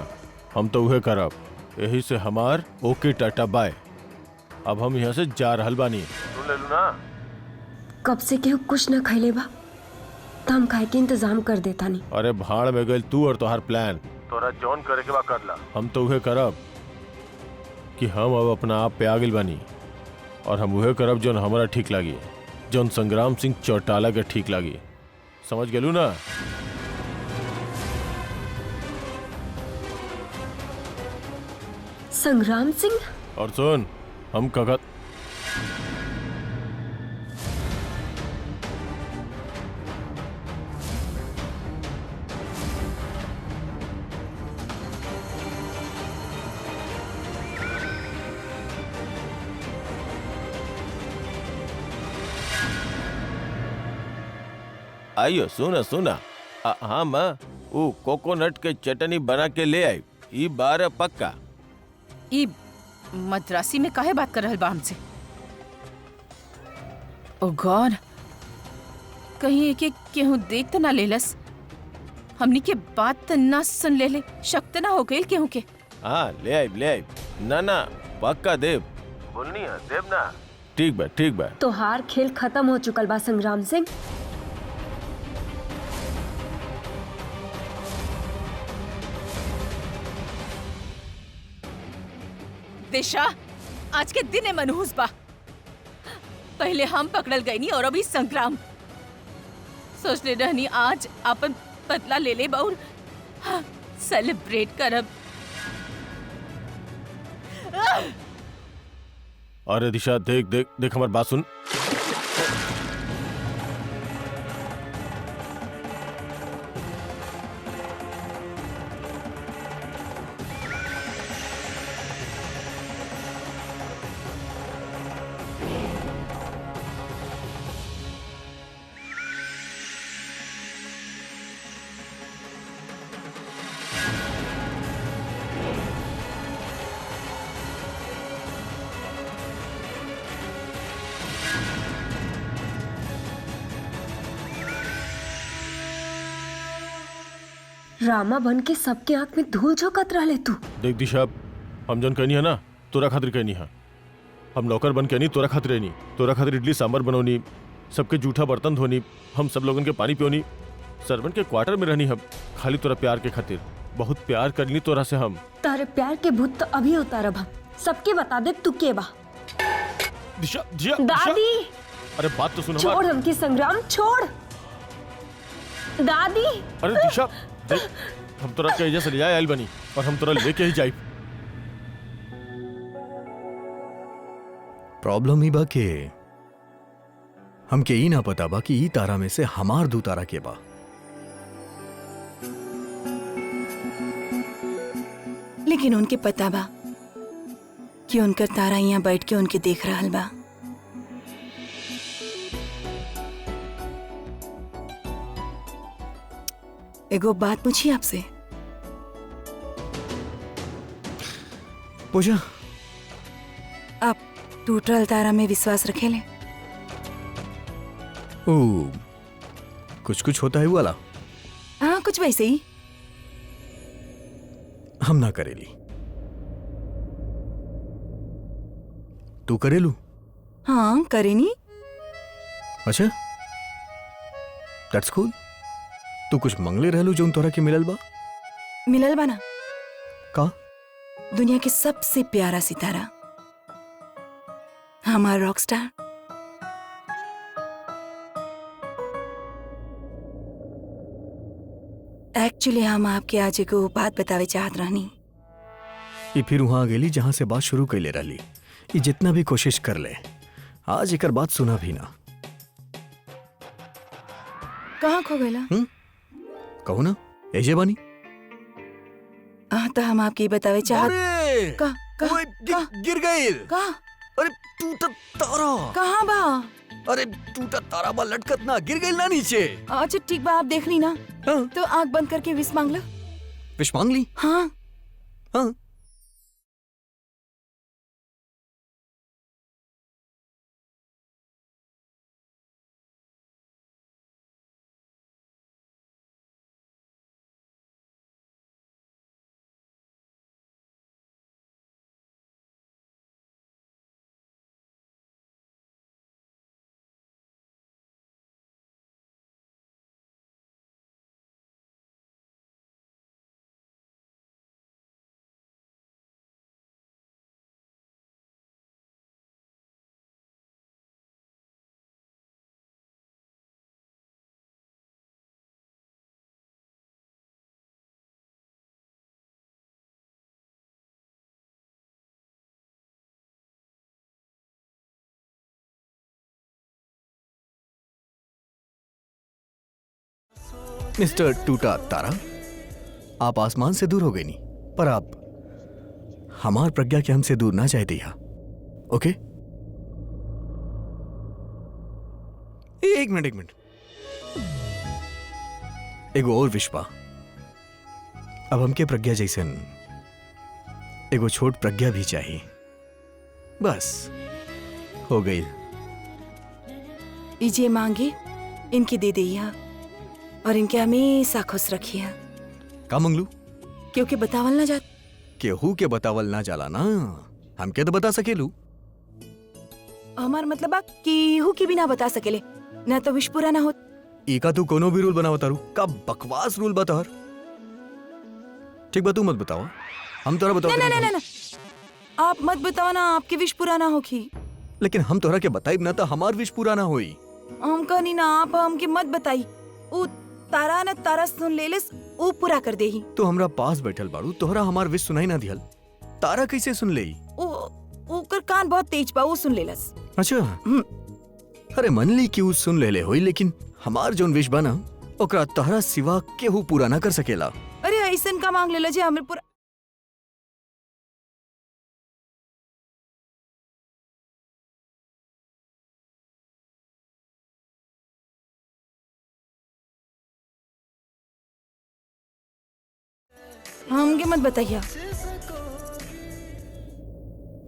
हम तो उहे करब। यही से हमार ओके टाटा बाय। अब हम यहाँ से जा रहल बानी, सुन ले लू ना। कब से केहू कुछ न खैले बा, तो हम खाए के इंतजाम कर देता नहीं। अरे भाड़ में गइल तू और तोहार प्लान। तोरा जौन करे के बा कर ला। हम तो उहे करब कि हम अब अपना आप पे आ गइल बानी और हम उहे करब जौन हमरा ठीक लागी, जौन संग्राम सिंह चौटाला के ठीक लागी। समझ गेलू ना? संग्राम सिंह? और सुन, हम कगत आइयो सुना सुना। हाँ माँ, वो कोकोनट के चटनी बना के ले आई। ई बार पक्का। ई मद्रासी में काहे बात कर रहल बा हमसे? ओ गॉड, कहीं एक केहू देख त ना लेलस, हमनी के बात त ना सुन ले, शक त ना हो गइल केहू के। हाँ ले आई। ना ना पक्का देव। बोलनी है देव ना। ठीक बा। तोहार खेल खत्म हो चुकल बा संग्राम सिंह। दिशा, आज के दिन मनहूस बा। पहले हम पकड़ल गईनी और अभी संग्राम। सोचले रहनी आज अपन बदला ले ले और सेलिब्रेट करब। अरे दिशा देख हमार बात सुन। रामा बन के सबके आंख में धूल झोंकत रहले तू। देख दिशा, हम जन कहनी है ना तोरा खातिर कहनी है। हम नौकर बन के नहीं तोरा खातिर रहनी। तोरा खातिर इडली सांबर बनौनी, सबके जूठा बर्तन धोनी, हम सब लोगन के पानी पियोनी, सर्वेंट के क्वार्टर में रहनी। हम खाली तोरा प्यार के खातिर बहुत प्यार करनी तोरा से हम। तारे प्यार के भूत तो अभी उतारब हम। सबके बता दे तू के बा। दिशा दादी, अरे बात तो सुन। छोड़ हमके संग्राम, छोड़। दादी अरे दिशा देख, हम तोरा के एजा से ले जाए आइल बनी और हम तोरा लेके ही जाई। प्रॉब्लम ही बा के हमके ई ना पता बा कि ई तारा में से हमार दू तारा के बा। लेकिन उनके पता बा कि उनकर तारा यहाँ बैठ के उनके देख रहल बा। एगो बात पूछी आपसे। पूछा। आप टूटल तारा में विश्वास रखेले? ओ, कुछ कुछ होता है वो वाला। हाँ, कुछ वैसे ही। हम ना करेली, तू करेलू? हाँ, करेनी। अच्छा, दैट्स कूल। तू कुछ मंगले रहलू जो तोरा के मिलल बा? मिलल बा ना। का? दुनिया के सबसे प्यारा सितारा, हमारा रॉक स्टार। एक्चुअली हम आपके आज एगो बात बतावे चाहत रहनी। ये फिर वहां गेली जहां से बात शुरू कैले रहली। ये जितना भी कोशिश कर ले, आज एकर बात सुना भी ना। कहाँ खो गया? कहो ना, एजे बानी। हाँ, तो हम आपके बतावे चाहत। अरे का ओए, गिर गई। का अरे टूटा तारा। कहाँ बा? अरे टूटा तारा बा, लटकत ना, गिर गई ना नीचे। अच्छा ठीक बा, आप देख ली ना। हाँ। तो आंख बंद करके विश मांग लो। विश मांग ली? हाँ। हाँ। मिस्टर टूटा तारा, आप आसमान से दूर हो गए नहीं, पर आप हमार प्रज्ञा के हमसे दूर ना चाहते यहाँ। ओके? एक मिनट। एगो और विश्वा, अब हमके प्रज्ञा जैसन एगो छोट प्रज्ञा भी चाहिए। बस हो गई। इजे मांगे इनकी दे दिया और इनके हमेशा खुश रखिए। का मंगलू? क्योंकि बतावल ना जात। केहू के बतावल ना जाला ना, हमके तो बता सकेलू। हमार मतलब बा केहू की भी ना बता सकेले, ना तो विश पूरा ना होत। एका तू कोनो भी रूल बनावा तारू, का बकवास रूल बता। ठीक बा, तू मत बताओ, हम तोरा बताओ। ना, आप मत बताओ ना, आपकी विश पूरा ना होगी। लेकिन हम तोरा के बताइब ना तो हमार विश पूरा ना होई। हम कहनी ना, आप हमके मत बताई। उ तारा ना तारा सुन लेलिस, उ पूरा कर देही। तो हमरा पास बैठल बाड़ू, तोहरा हमार विश सुनाई ना दिहल, तारा कैसे सुन लेई? ओकर कान बहुत तेज बा, वो सुन लेलस। अच्छा, अरे मन ली कि उ सुन लेले होई, लेकिन हमार जोन विश बा ना, ओकरा तोहरा सिवा केहू पूरा ना कर सकेला। अरे ऐसन का मांग लेला जे हमरे पूरा। हमके मत बताइए,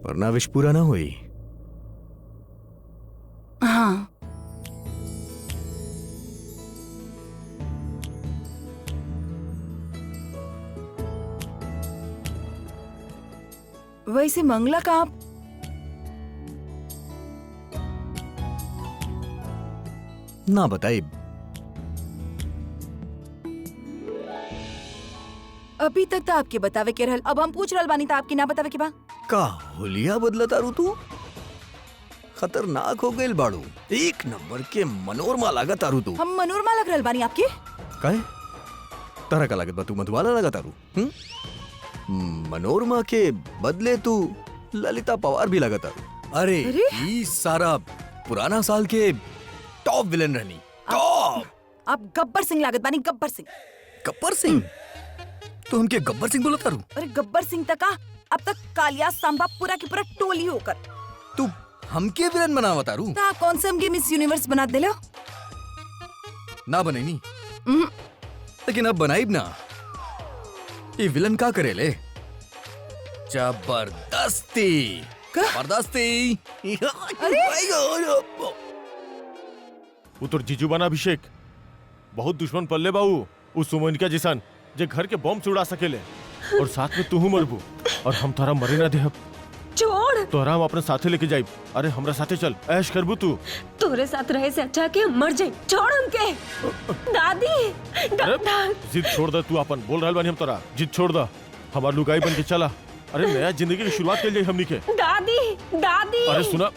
वरना विश पूरा ना होई। हाँ। वैसे मंगला का आप ना बताई। अभी तक तो आपके बतावे के रहल, अब हम पूछ रहल बानी तो आपकी ना बतावे के बा। का होलिया बदला तारू तू? खतरनाक हो गइल बाड़ू, एक नंबर के मनोरमा लागत तारू तू। हम मनोरमा लग रहल बानी आपके? काहे तारा का लागत बा तू मधुबाला लगा तारू मनोरमा के बदले तू ललिता पवार भी लगा तारू। अरे ये सारा पुराना साल के टॉप विलन रहनी टॉप। आप गब्बर सिंह लागत बानी, गब्बर सिंह। गब्बर सिंह? तो हमके गब्बर सिंह बोला तारू? अरे गब्बर सिंह तक अब तक कालिया सांबा पूरा की पूरा टोली होकर तू हमके विलन बनावा तारू? ता कौन से हमके मिस यूनिवर्स बना देलो? ना बने नी लेकिन अब बनाइब ना। ये विलन का करे ले? जबरदस्ती जबरदस्ती। उतर जीजू बना अभिषेक बहुत दुश्मन पल्ले बाऊ उस सुमनिका जिसान जे घर के बम से उड़ा सकेले और साथ में तू मरबू और हम तारा मरे ना देहब। छोड़ तोरा हम अपने साथे लेके जाइब। अरे हमरा साथे चल ऐश करबू तू। तोरे साथ रहे से अच्छा कि हम मर जाए। छोड़ हमके दादी। अरे जिद छोड़ दे तू अपन बोल रहल बानी हम तोरा जिद छोड़ दे हमार लुगाई बन के चला। अरे नया जिंदगी की शुरुआत कर लिए हमनी के। दादी दादी अरे सुना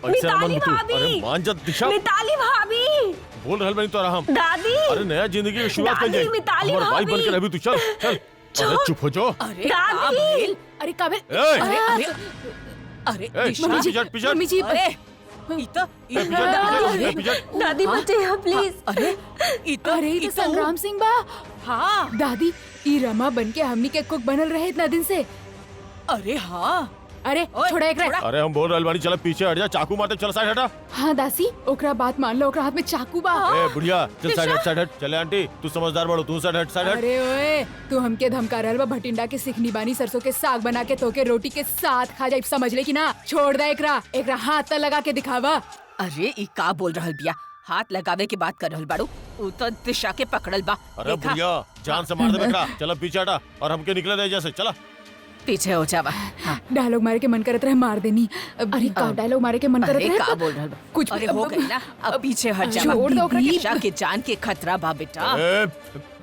मिताली भाभी। अरे मान जा दिशा मिताली भाभी बोल रहल बानी तोरा हम। दादी अरे नया जिंदगी की शुरुआत कर दादी, मिताली हमार भाई भाभी। बन के रहबी तू चल चल। अरे चुप हो जाओ। अरे दादी। काबिल, अरे काबिल, ए! अरे अरे अरे ए, दिशा, पिछट पिछट मम्मी जी, अरे इता ए, पिछट दादी बचे हैं प्लीज। अरे इता अरे ये तो संग्राम सिंह बा। हाँ दादी ई रमा बन के हमनी के कुक बनल रहे इतना दिन से। अरे हाँ अरे ओए, छोड़ा एक छोड़ा। अरे हम बोल रहल बानी चल पीछे हट जा चाकू मारते चल साइड हटा। हाँ दासी ओकरा बात मान लो ओकरा हाथ में चाकू बा। ए बुढ़िया चल साइड हट चले आंटी तू समझदार बड़ो तू साइड हट। अरे ओए तू हमके धमका रहल बा भटिंडा के सिखनी बानी सरसों के साग बना के तोके रोटी के साथ खा जाए समझ ले कि ना। छोड़ दे एकरा हाथ त लगा के दिखावा। अरे ई का बोल रहल बिया हाथ लगावे के बात कर रहल बाड़ू उ तो दिशा के पकड़ल बा। अरे देखा, बुढ़िया जान से मार दे बेटा चल पीछे हटा और हमके निकले दे जैसे चला। पीछे हो जावा। हाँ। डायलॉग मारे के मन करत रहे मार देनी। अरे का डायलॉग मारे के मन करत अरे रहे का बोल रहल बा कुछ अरे हो गई ना अब पीछे हट जावा। छोड़ दो ओकरा के। दिशा के जान के खतरा बा बेटा। ए,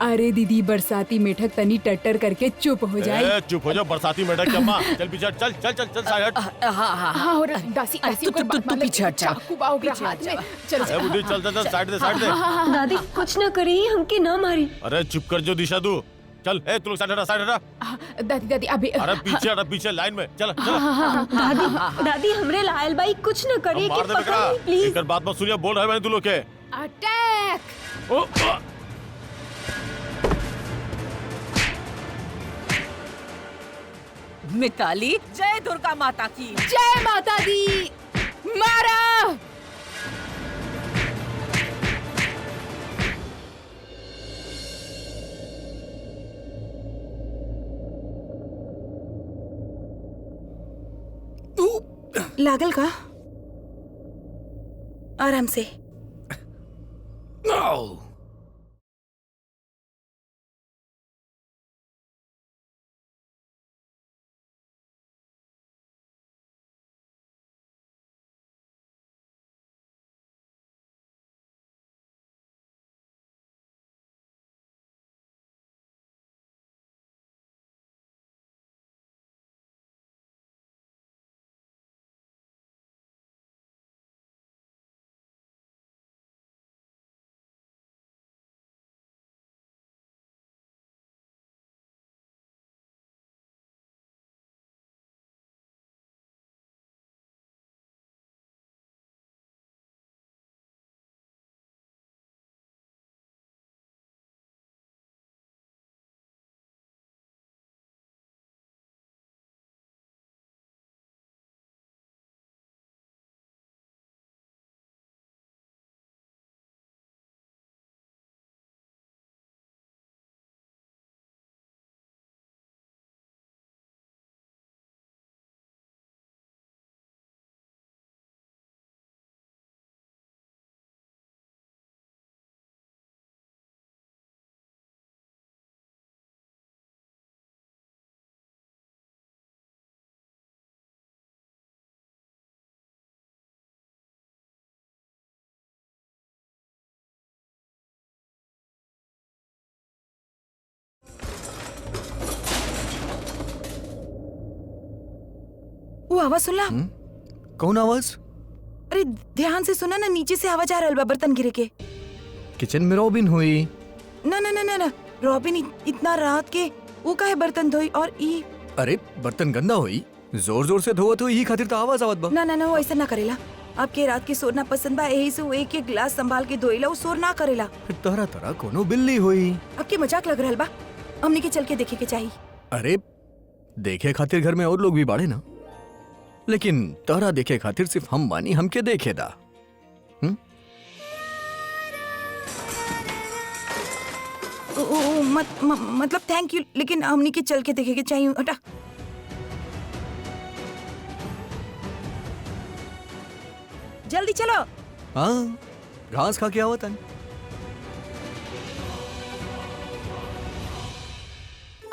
अरे दीदी बरसाती मेढक तनी टट्टर करके चुप हो जाए। ए चुप हो जा बरसाती मेढक के अम्मा चल पीछे हट चल चल चल चल साइड हट। हाँ हाँ हाँ हाँ और दासी अरे, दासी तू- ओकर तू- बात तू मान ले। पीछे हट जा। चाकू बा ओकरा पीछे हाथ हट में। जा। चल ए बुढ़ी चल चल साइड दे साइड दे। दादी कुछ न करी हमके ना मारी। अरे चुप कर जो दिशा तू चल ए तू लोग साइड हटा। दादी दादी अभी अरे पीछे हटा पीछे लाइन में चल चल। दादी दादी हमरे लायल बाई कुछ न करी मार कि दे पकड़ बेटा ली प्लीज। एक बात मत सुनिए बोल रहे हैं तू लोग के। अटैक। ओ मिताली जय दुर्गा माता की। जय माता दी। मारा। लागल का? आराम से। वो आवाज सुनला? कौन आवाज? अरे ध्यान से सुना ना नीचे से आवाज आ रहल बा बर्तन गिरे के। किचन में रॉबिन हुई ना ना ना ना ना रॉबिन इतना रात के वो काहे बर्तन धोई और ई अरे बर्तन गंदा होई, जोर जोर से धोवत हुई, ही खातिर तो आवाज आवत बा। ना ना ना वो ऐसा ना करेला। आपके रात के सोना पसंद बा, यही से वो एक एक गिलास संभाल के धोइला, वो शोर ना करेला। फिर तरह तरह कोनो बिल्ली हुई। आपके मजाक लग रहल बा, हमने के चल के देखे के चाहिए। अरे देखे खातिर घर में और लोग भी बाड़े ना, लेकिन तोहरा देखे खातिर सिर्फ हम बानी, हमके देखे दा। मतलब थैंक यू, लेकिन हमने के चल के देखे के चाहिए। हटा। जल्दी चलो। हाँ घास खा के आवत है।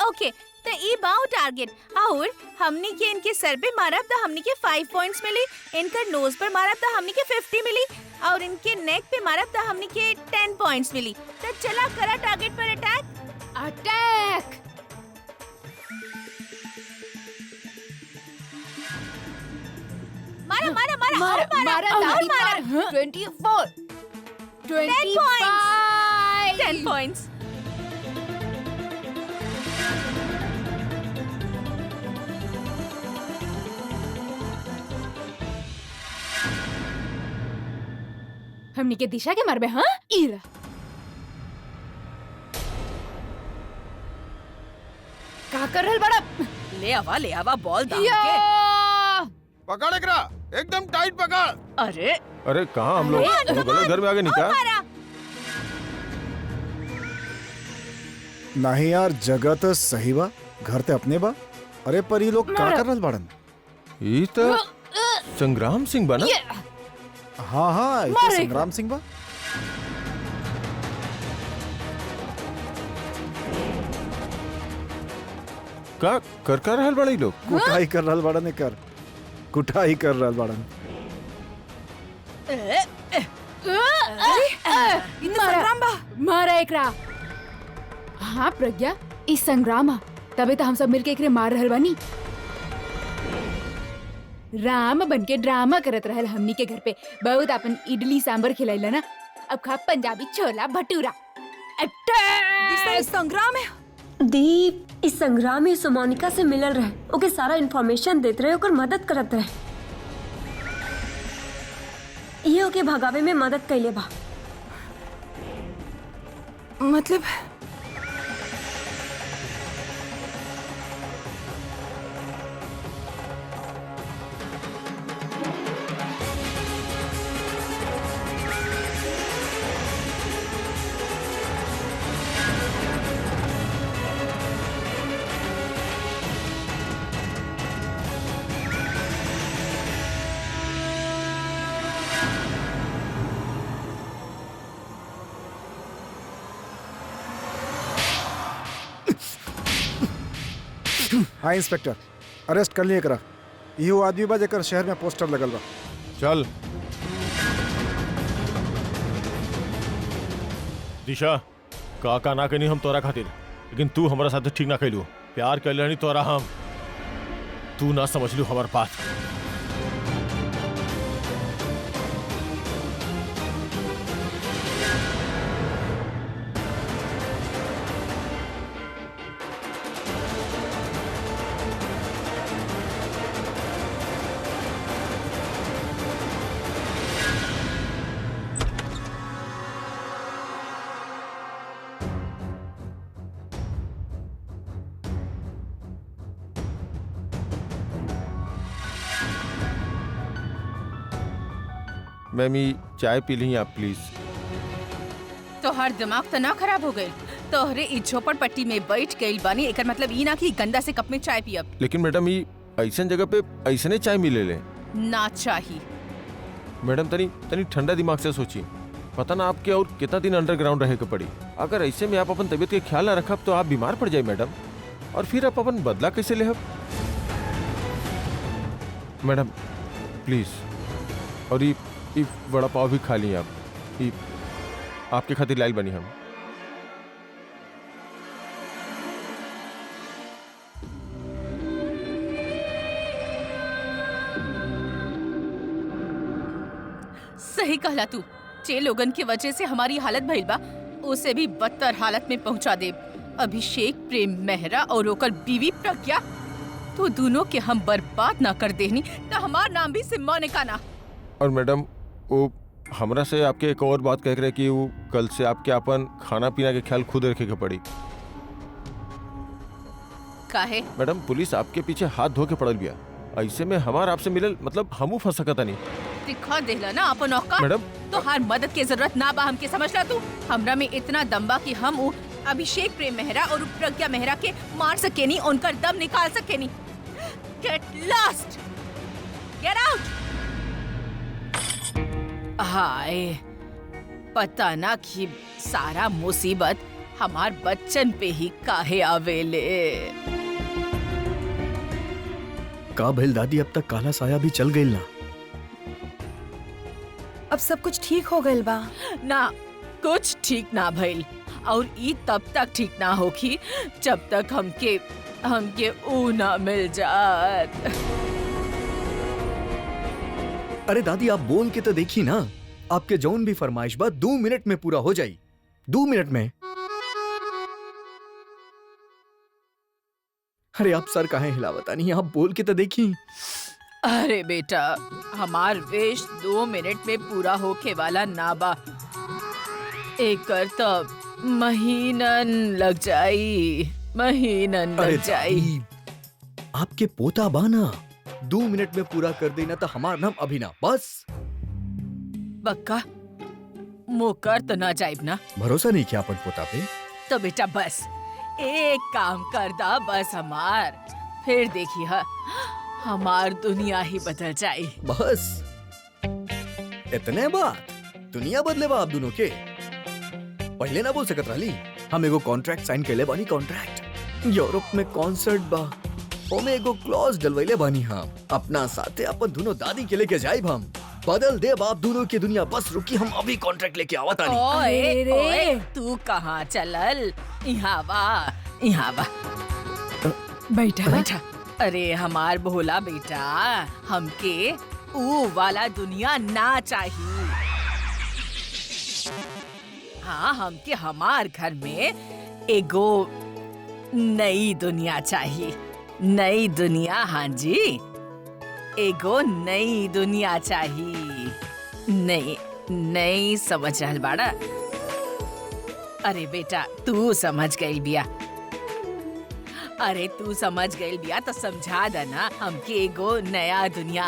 ओके तो ई बाउ टारगेट और हमनी के इनके सर पे मारब तो हमनी के 5 पॉइंट्स मिली, इनका नोज पर मारब तो हमनी के 50 मिली और इनके नेक पे मारब तो हमनी के 10 पॉइंट्स मिली। तो चला करा टारगेट पर अटैक। अटैक। मारा मारा मारा मारा और मारा और दादी मारा। मारा 24 25 10 पॉइंट्स। हमनी के दिशा के मारबे। हाँ इरा का कर रहल बड़ा? ले आवा बॉल दाम या के। पकड़ एकरा, एकदम टाइट पकड़। अरे अरे कहाँ हम लोग गलत घर में आगे निकाल। मारा। नहीं यार, जगह तो सही बा, घर ते अपने बा। अरे पर ये लोग का कर रहल बाड़न? ई तो संग्राम सिंह बना। हाँ हाँ, ये तो संग्राम सिंह बा। का कर रहल बड़ा ई लोग। कुटाई कर रहल बाड़न, कर कुटाई कर रहल बाड़न। संग्राम बा। मारा एकरा। हाँ प्रज्ञा, इस संग्राम है, तबे तो हम सब मिलके एकरे मार रहल बानी। राम बन के ड्रामा करत रहल हमनी के घर पे। बहुत अपन इडली सांबर खिलाइला ना, अब खा पंजाबी छोला भटूरा। अटैक। संग्राम है। दीप इस संग्राम में सुमोनिका से मिलल रहे, ओके सारा इन्फॉर्मेशन देते रहे, ओकर मदद करत रहे। ये ओके भगावे में मदद कैले बा। मतलब हाँ इंस्पेक्टर, अरेस्ट कर लिए करा। इहो आदमी बा जेकर शहर में पोस्टर लगल बा। चल दिशा का ना कनी हम तोरा खातिर, लेकिन तू हमारा साथ ठीक ना कैलू। प्यार कर लेनी तोरा हम, तू ना समझ लू हमार बात। मैम ई चाय पी ली आप प्लीज। तो हर दिमाग तो ना खराब हो गए। तोहरे ई झोपड़पट्टी में बैठ गइल बानी, एकर मतलब ई ना कि गंदा से कप में चाय पियब। लेकिन मैडम ई ऐसन जगह पे ऐसने चाय मिले ले। ना चाहिए। मैडम तनी तनी ठंडा दिमाग से सोची, पता ना आपके और कितना दिन अंडरग्राउंड रहे के पड़ी। अगर ऐसे में आप अपन तबीयत के ख्याल ना रखब तो आप बीमार पड़ जाए मैडम, और फिर आप अपन बदला कैसे लेहब? मैडम प्लीज, और ये वड़ा पाव भी खा ली आप, ये आपके खातिर लाइल बनी हम। सही कहला तू। जे लोगन की वजह से हमारी हालत भइल बा, उसे भी बदतर हालत में पहुंचा दे। अभिषेक प्रेम मेहरा और ओकर बीवी प्रज्ञा, तो दोनों के हम बर्बाद ना कर देनी तो हमार नाम भी सिमोनिका ना। और मैडम वो हमरा से आपके एक और बात कह रहे कि वो कल से आपके अपन खाना पीना के ख्याल खुद रखे के पड़ी। काहे? मैडम पुलिस आपके पीछे हाथ धो के पड़ल बिया, ऐसे में हमार आपसे मिलल मतलब हमू फंस सकता नहीं। दिखा देला ना अपन औकात। मैडम तो हर मदद की जरूरत ना बा हमके, समझ ला तू। हमरा में इतना दम बा कि हम उ अभिषेक प्रेम मेहरा और प्रज्ञा मेहरा के मार सकेनी, उनका दम निकाल सकेनी। Get lost, get out. Hi, पता ना कि सारा मुसीबत हमार बच्चन पे ही काहे आवेले। का भइल दादी, अब तक काला साया भी चल गई ना? अब सब कुछ ठीक हो गइल बा। ना, कुछ ठीक ना भइल, और ई तब तक ठीक ना होगी जब तक हमके ऊ ना मिल जात। अरे दादी आप बोल के तो देखी ना, आपके जौन भी फरमाइश बा 2 मिनट में पूरा हो जाई। 2 मिनट में। अरे आप सर काहे हिलावता नहीं, आप बोल के तो देखी। अरे बेटा, हमार वेश 2 मिनट में पूरा होके वाला ना बा, एकर तब महीनन लग जाई, महीनन अरे लग जाई। दादी, आपके पोता बाना 2 मिनट में पूरा कर देना तो हमारा नाम अभिना बस। बक्का मुकर तो ना जाइब ना? भरोसा नहीं किया अपन पोता पे? तो बेटा बस एक काम कर दा बस हमार, फिर देखी हमार दुनिया ही बदल जाई। बस इतने बात दुनिया बदले बा आप दोनों के। पहले ना बोल सकत रही, हम एगो कॉन्ट्रैक्ट साइन कैले बानी। कॉन्ट्रैक्ट यूरोप में कॉन्सर्ट बा, ओमे एगो क्लॉज डलवैले बानी। हम अपना साथे अपन दोनों दादी के लेके जाइब, हम बदल दे बाप दोनों की दुनिया। बस रुकी, हम अभी कॉन्ट्रैक्ट लेके आवता नहीं। ओए ओए, तू कहाँ चलल? यहाँ वा, यहाँ वा, बैठा बैठा। अरे हमार भोला बेटा, हमके ऊ वाला दुनिया ना चाहिए। हाँ, हमके हमार घर में एगो नई दुनिया चाहिए। नई दुनिया, हाँ जी, एगो नई दुनिया चाहिए। नई नई समझ रहल बाड़ा? अरे बेटा तू समझ गई बिया, अरे तू समझ गई बिया तो समझा देना हमके एगो नया दुनिया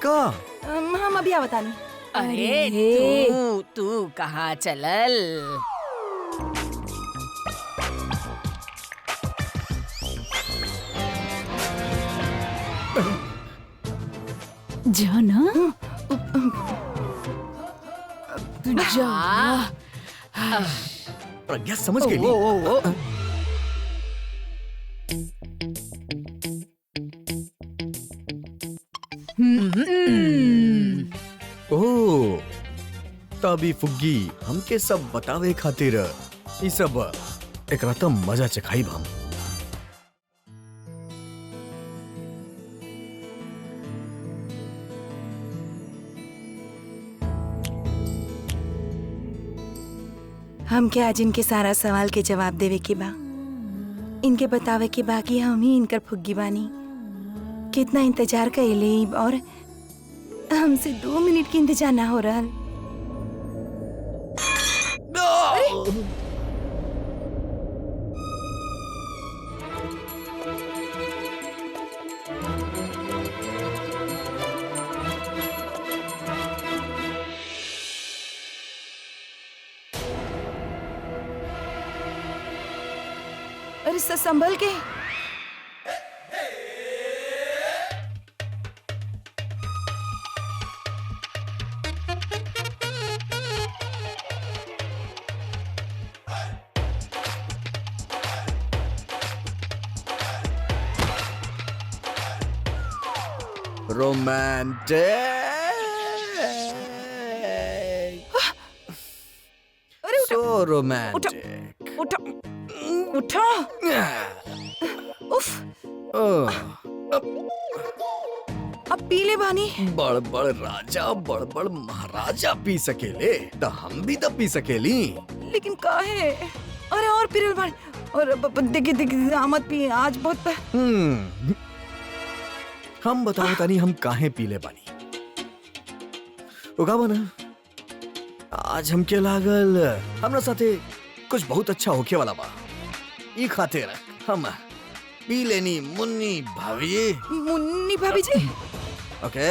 का। हम अभी आवता नहीं। अरे तू कहाँ चलल? जाना तू जा। प्रज्ञा समझ गई। ओ तभी फुग्गी हमके सब बतावे खातिर ई सब एकरा तो मजा चखाइब हम। हमके आज इनके सारा सवाल के जवाब देवे के बा, इनके बतावे के बा कि हम ही इनकर फुग्गी बानी। कितना इंतजार कइले और हमसे 2 मिनट की इंतजार ना हो रहा। अरे संभल के। Romantic, so romantic. उठो उठो। उफ, अब पीले बानी। बड़ बड़ राजा बड़ बड़ महाराजा पी सकेले तो हम भी तो पी सकेली। लेकिन का है? अरे और पिरल बाड़ी और देखिए आमद भी आज बहुत हम बताओ तानी हम काहे पीले बानी। उगा बना आज हमके लागल हमरा साथे कुछ बहुत अच्छा होके वाला बा। ई खातिर हम पी लेनी मुन्नी भाभी जी। मुन्नी भाभी जी? ओके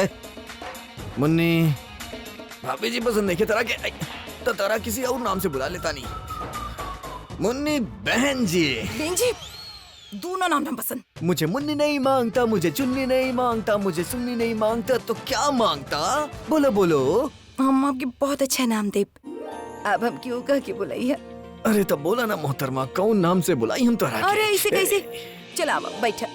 मुन्नी भाभी जी पसंद नहीं तरह के तो तरह किसी और नाम से बुला लेता नहीं। मुन्नी बहन जी। बहन जी दोनों नाम हम पसंद। मुझे मुन्नी नहीं मांगता, मुझे चुन्नी नहीं मांगता, मुझे सुन्नी नहीं मांगता, तो क्या मांगता? बोलो बोलो। हम आपके बहुत अच्छा नाम दे। अब हम क्यों कह के बुलाई है? अरे तब बोला ना मोहतरमा, कौन नाम से बुलाई हम तो? अरे ऐसे कैसे? चला बैठा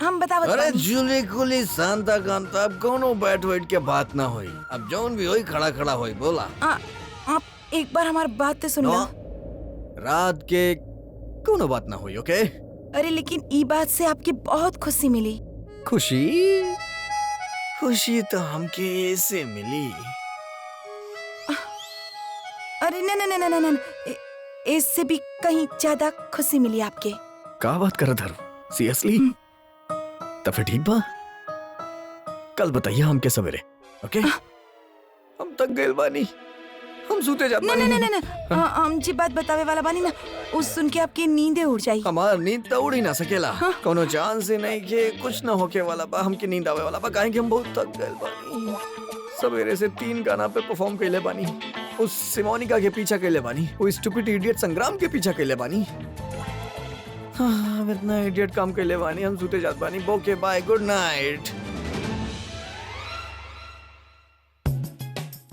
हम बतावत अरे बानी। जुली कुली शांता कांता अब कोनो बैठ बैठ के बात ना होई। अब जौन भी होई खड़ा खड़ा होई। बोला आप एक बार हमारी बात तो सुन लो। रात के कोनो बात ना हुई। ओके अरे लेकिन ई बात से आपकी बहुत खुशी मिली। खुशी खुशी तो हमके ऐसे मिली। अरे न इससे भी कहीं ज्यादा खुशी मिली आपके। का बात कर धर सीरियसली? तो फिर ठीक बा, कल बताइए हमके सवेरे। ओके हम तक गए बानी, हम सूते जात बानी। न हम जी बात बतावे वाला बानी ना, उस सुन के आपकी नींदे उड़ जाई। हमार नींद तो उड़ ही ना सकेला। कोनो चांस ही नहीं के कुछ ना होके वाला बा। हमके नींद आवे वाला बा काहे कि हम बहुत थक गए बानी। सवेरे से 3 गाना पे परफॉर्म कैले बानी। उस सिमोनिका के पीछा कैले बानी, वो स्टूपिड इडियट संग्राम के पीछा कैले बानी। हाँ, इतना इडियट काम कैले बानी, हम सूते जात बानी। ओके बाय, गुड नाइट।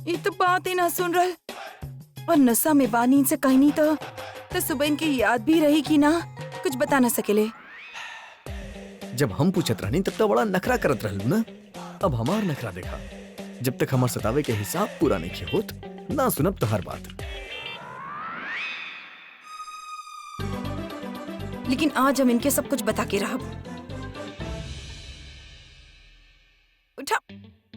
ये तो बात ही ना सुन रहा और नशा में बानी से कहीं नहीं तो सुबह इनकी याद भी रही कि ना कुछ बता ना सकेले। जब हम पूछत रहनी तब तो बड़ा नखरा करत रहलू ना। अब हमार नखरा देखा। जब तक हमार सतावे के हिसाब पूरा नहीं होत ना सुनब तो हर बात। लेकिन आज हम इनके सब कुछ बता के रहा। उठा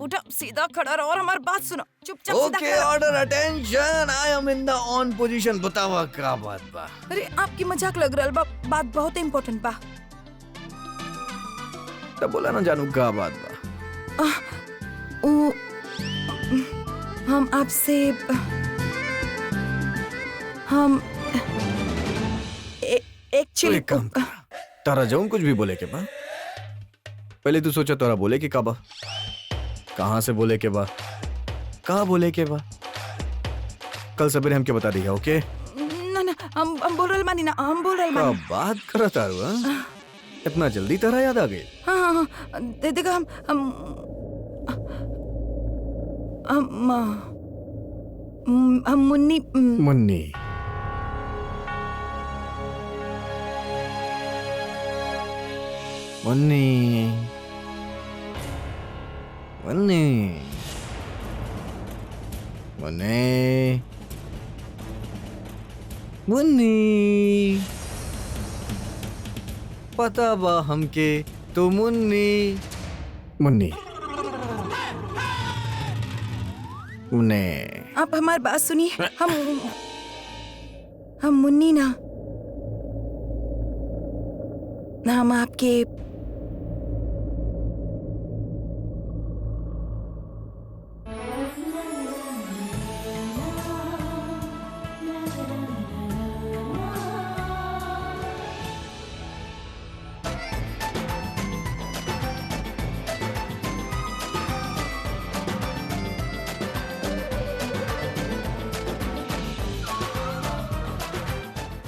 उठा सीधा खड़ा रहो और हमारी बात सुनो। चुपचाप सीधा ओके खड़ा। Order attention, I am in the on position. बतावा का बात बा? अरे आपकी मजाक लग रहा बा, बात बहुत इम्पोर्टेंट बा। तब बोला ना जानू का बात बा? हम आपसे हम एक्चुअली एक काम कर, तारा जाऊं कुछ भी बोले के बा? पहले तू सोचा तारा बोले के का बा, कहाँ से बोले के बा, कहाँ बोले के बा? कल सवेरे हमके बता दिया। ओके ना हम बोल रहे बानी ना, हम बोल रहे का बानी। बात करा तारू? हाँ? इतना जल्दी तारा याद आ गई? हाँ देखो हम मुन्नी मुन्नी मुन्नी मुन्नी मुन्नी मुन्नी पता बा हमके तो मुन्नी मुन्नी मुन्नी। आप हमारी बात सुनिए। हम मुन्नी ना हम आपके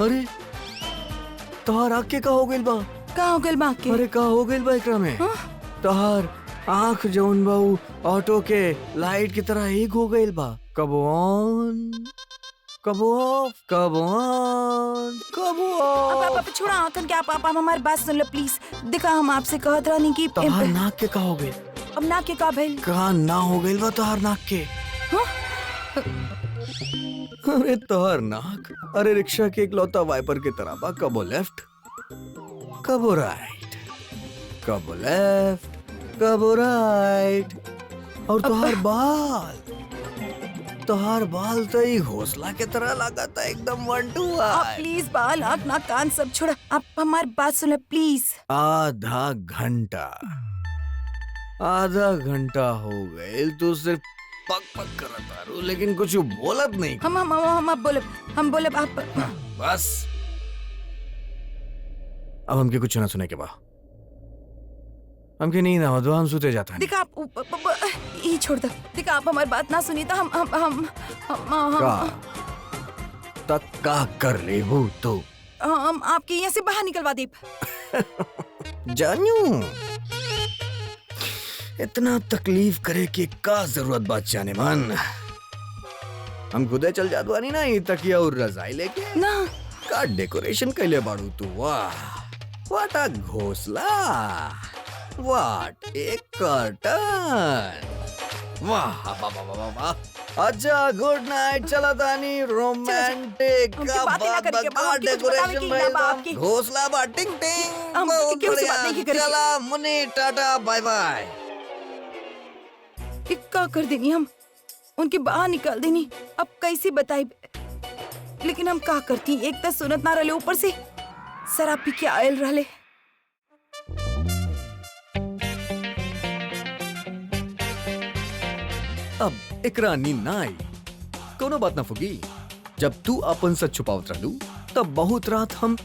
अरे तोहार आँख के का हो गइल बा? का हो गइल बा के? अरे का हो गइल बा एकरा में? तोहार आँख जौन बा उ ऑटो के लाइट की तरह एक हो गइल बा। कब ऑन कब ऑफ, कब ऑन कब ऑफ। आप छोड़ा आंखन के। आप हमारी बात सुन लो प्लीज। देखा हम आपसे कहत रहनी कि तोहार नाक के का हो गइल? अब नाक के का भइल? का ना हो गइल बा तोहार नाक के? अरे तोहार नाक अरे रिक्शा के इकलौता वाइपर की तरह बा। कबो लेफ्ट कबो राइट, कबो लेफ्ट कबो राइट। और तोहार बाल तोहार बाल तो ही घोसला के तरह लगा था एकदम 1 2 आप प्लीज बाल आँख नाक कान सब छोड़ा, आप हमारी बात सुनो प्लीज। आधा घंटा हो गए तू सिर्फ पक पक करत तारू लेकिन कुछ बोलत नहीं। हम बोलब आप। बस अब हमके कुछ ना सुने के बा, हमके नींद ना हो हम सोते जाता है। देखा आप ये छोड़ दो। देखा आप हमारी बात ना सुनी तो हम तक का कर ले हो तो हम आपके यहाँ से बाहर निकलवा दे। जानू इतना तकलीफ करे की का जरूरत बात जाने मन, हम खुदे चल जात बानी ना ये तकिया और रजाई लेके ना का डेकोरेशन कैले बाड़ू तू। वाह व्हाट अ घोसला, व्हाट ए कर्टन, वाह वाह वाह वाह वाह। अच्छा गुड नाइट, चला तानी रोमांटिक हमसे का बातें ना बात करके बता, बाप की कुछ बतावे डेकोरेशन की में ना एकदम बाप की। घोसला बा टिंग टिंग हम बहुत क्यों से बढ़िया। बात नहीं की करेंगे? चला मुन्नी टाटा बाय बाय। क्या कर देनी हम, उनके बाहर निकाल देनी। अब कैसे बताई, लेकिन हम का करती, एक तो सुनत ना रहे, ऊपर से शराब पी के आयल रहे। अब एकरा नींद ना आई, कोनो बात ना फुगी। जब तू अपन सच छुपावत रहलू तब बहुत रात हम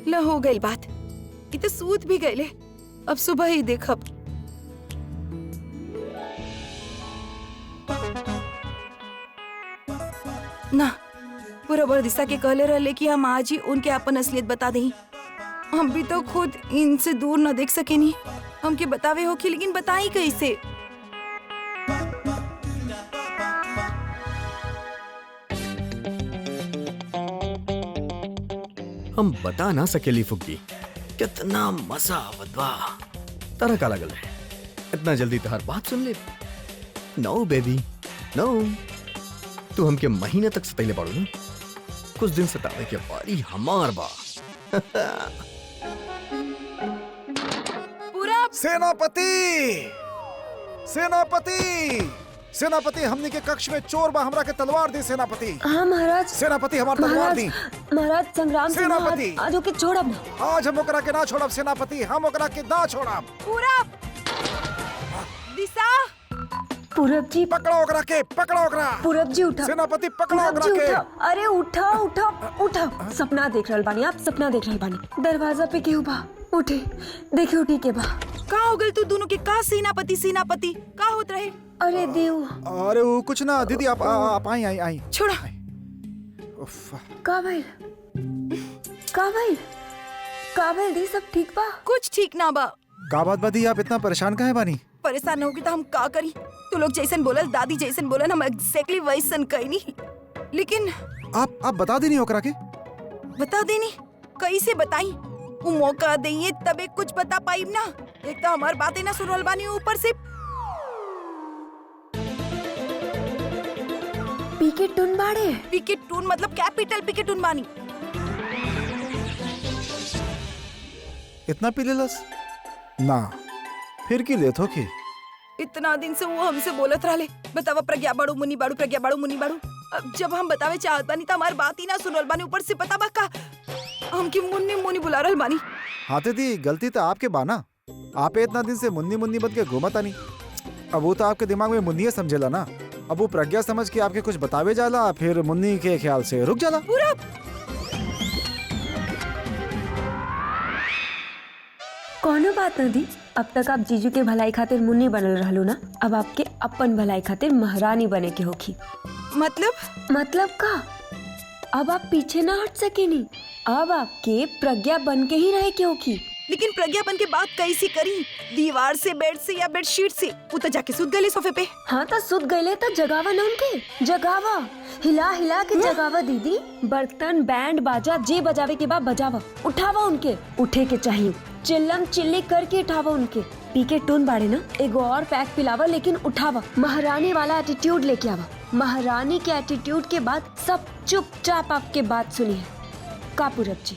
ल हो गई बात, ये तो सूत भी गए। अब सुबह ही देखब। ना पूरा बरदिशा के कहले रहे कि हम आज ही उनके अपन असलियत बता दें। हम भी तो खुद इनसे दूर न देख सके नहीं, हमके बतावे हो कि, लेकिन बताई कैसे। हम बता ना सकेली फुग्गी, कितना मजा आवत बा। तरह का लगल है इतना जल्दी तहार बात सुन ले। नो बेबी नो, तू हमके महीने तक सतैले पड़ो ना, कुछ दिन सतावे के बारी हमार बा। पूरा सेनापति सेनापति सेनापति, हमने के कक्ष में चोर बा, हमरा के तलवार दी सेनापति। हाँ महाराज। सेनापति हमार तलवार दी। महाराज संग्राम सिंह सेनापति। आज ओके छोड़ब ना। आज हम ओकरा के ना छोड़ब सेनापति, हम ओकरा के ना छोड़ब। पूरा दिशा पूरब जी, पकड़ो ओकरा के, पकड़ो ओकरा। पूरब जी उठा। सेनापति पकड़ो पूरब ओकरा जी के। उठा। अरे उठा उठा उठा। सपना देख रहल बानी आप, सपना देख रहल बानी। दरवाजा पे केहू बा, उठे देखी उठी के बा। का हो गल तू दोनों के? का सेनापति सेनापति का होत रहे? अरे देव। अरे वो कुछ ना दीदी, आप आई आई आई। छोड़ा। उफ, का भइल? का भइल? का भइल दी, सब ठीक बा? कुछ ठीक ना बा। का बात बदी, आप इतना परेशान काहे बानी? परेशान होगी तो हम का करी? तू लोग जैसन बोलल, दादी जैसन बोलन, हम एग्जैक्टली वैसन कईनी। लेकिन आप बता देनी ओकरा के। बता देनी कैसे बताई? वो मौका देइए तबे कुछ बता पाइब ना। एक तो हमार बातें ना सुनल बानी, ऊपर से पीके टुन बाड़े। विकेट टून मतलब कैपिटल विकेट टून बानी। इतना पी लेलस ना, फिर की लेत हो की? इतना दिन से वो हमसे बोलत रहले, बतावा प्रज्ञा बाड़ू मुनि बाड़ू, प्रज्ञा बाड़ू मुनि बाड़ू। अब जब हम बतावे चाहत बानी तो हमार बात ही ना सुनल बानी, ऊपर से पता बा का हमकी मुन्नी मुनि बुला रहल बानी। हाँ दी, गलती तो आपके बाना। आपे इतना दिन से मुन्नी मुन्नी बन के घूमता नहीं। अब वो तो आपके दिमाग में मुन्नी समझेला ना। अब वो प्रज्ञा समझ के आपके कुछ बतावे जाला, फिर मुन्नी के ख्याल से रुक जाला। पूरा कोनो बात न दी, अब तक आप जीजू के भलाई खातिर मुन्नी बनल रहलो ना, अब आपके अपन भलाई खातिर महारानी बने के होखी। मतलब का? अब आप पीछे ना हट सकेनी, अब आपके प्रज्ञा बन के ही रहे के होखी। लेकिन प्रज्ञा बन के बात कैसी करी? दीवार से, बेड से या बेडशीट से? वो तो जाके सुत गए सोफे पे। हाँ तो सुत गए तो जगावा ना उनके, जगावा, हिला हिला के जगावा दीदी। बर्तन बैंड बाजा जे बजावे के बाद बजावा, उठावा उनके। उठे के चाहिए, चिल्लम चिल्ली करके उठावा उनके। पी के टून बाड़े ना, एगो और पैक पिलावा लेकिन उठावा। महारानी वाला एटीट्यूड लेके आवा। महारानी के एटीट्यूड के बाद सब चुपचाप आपके बात सुनिए। का पूरब जी,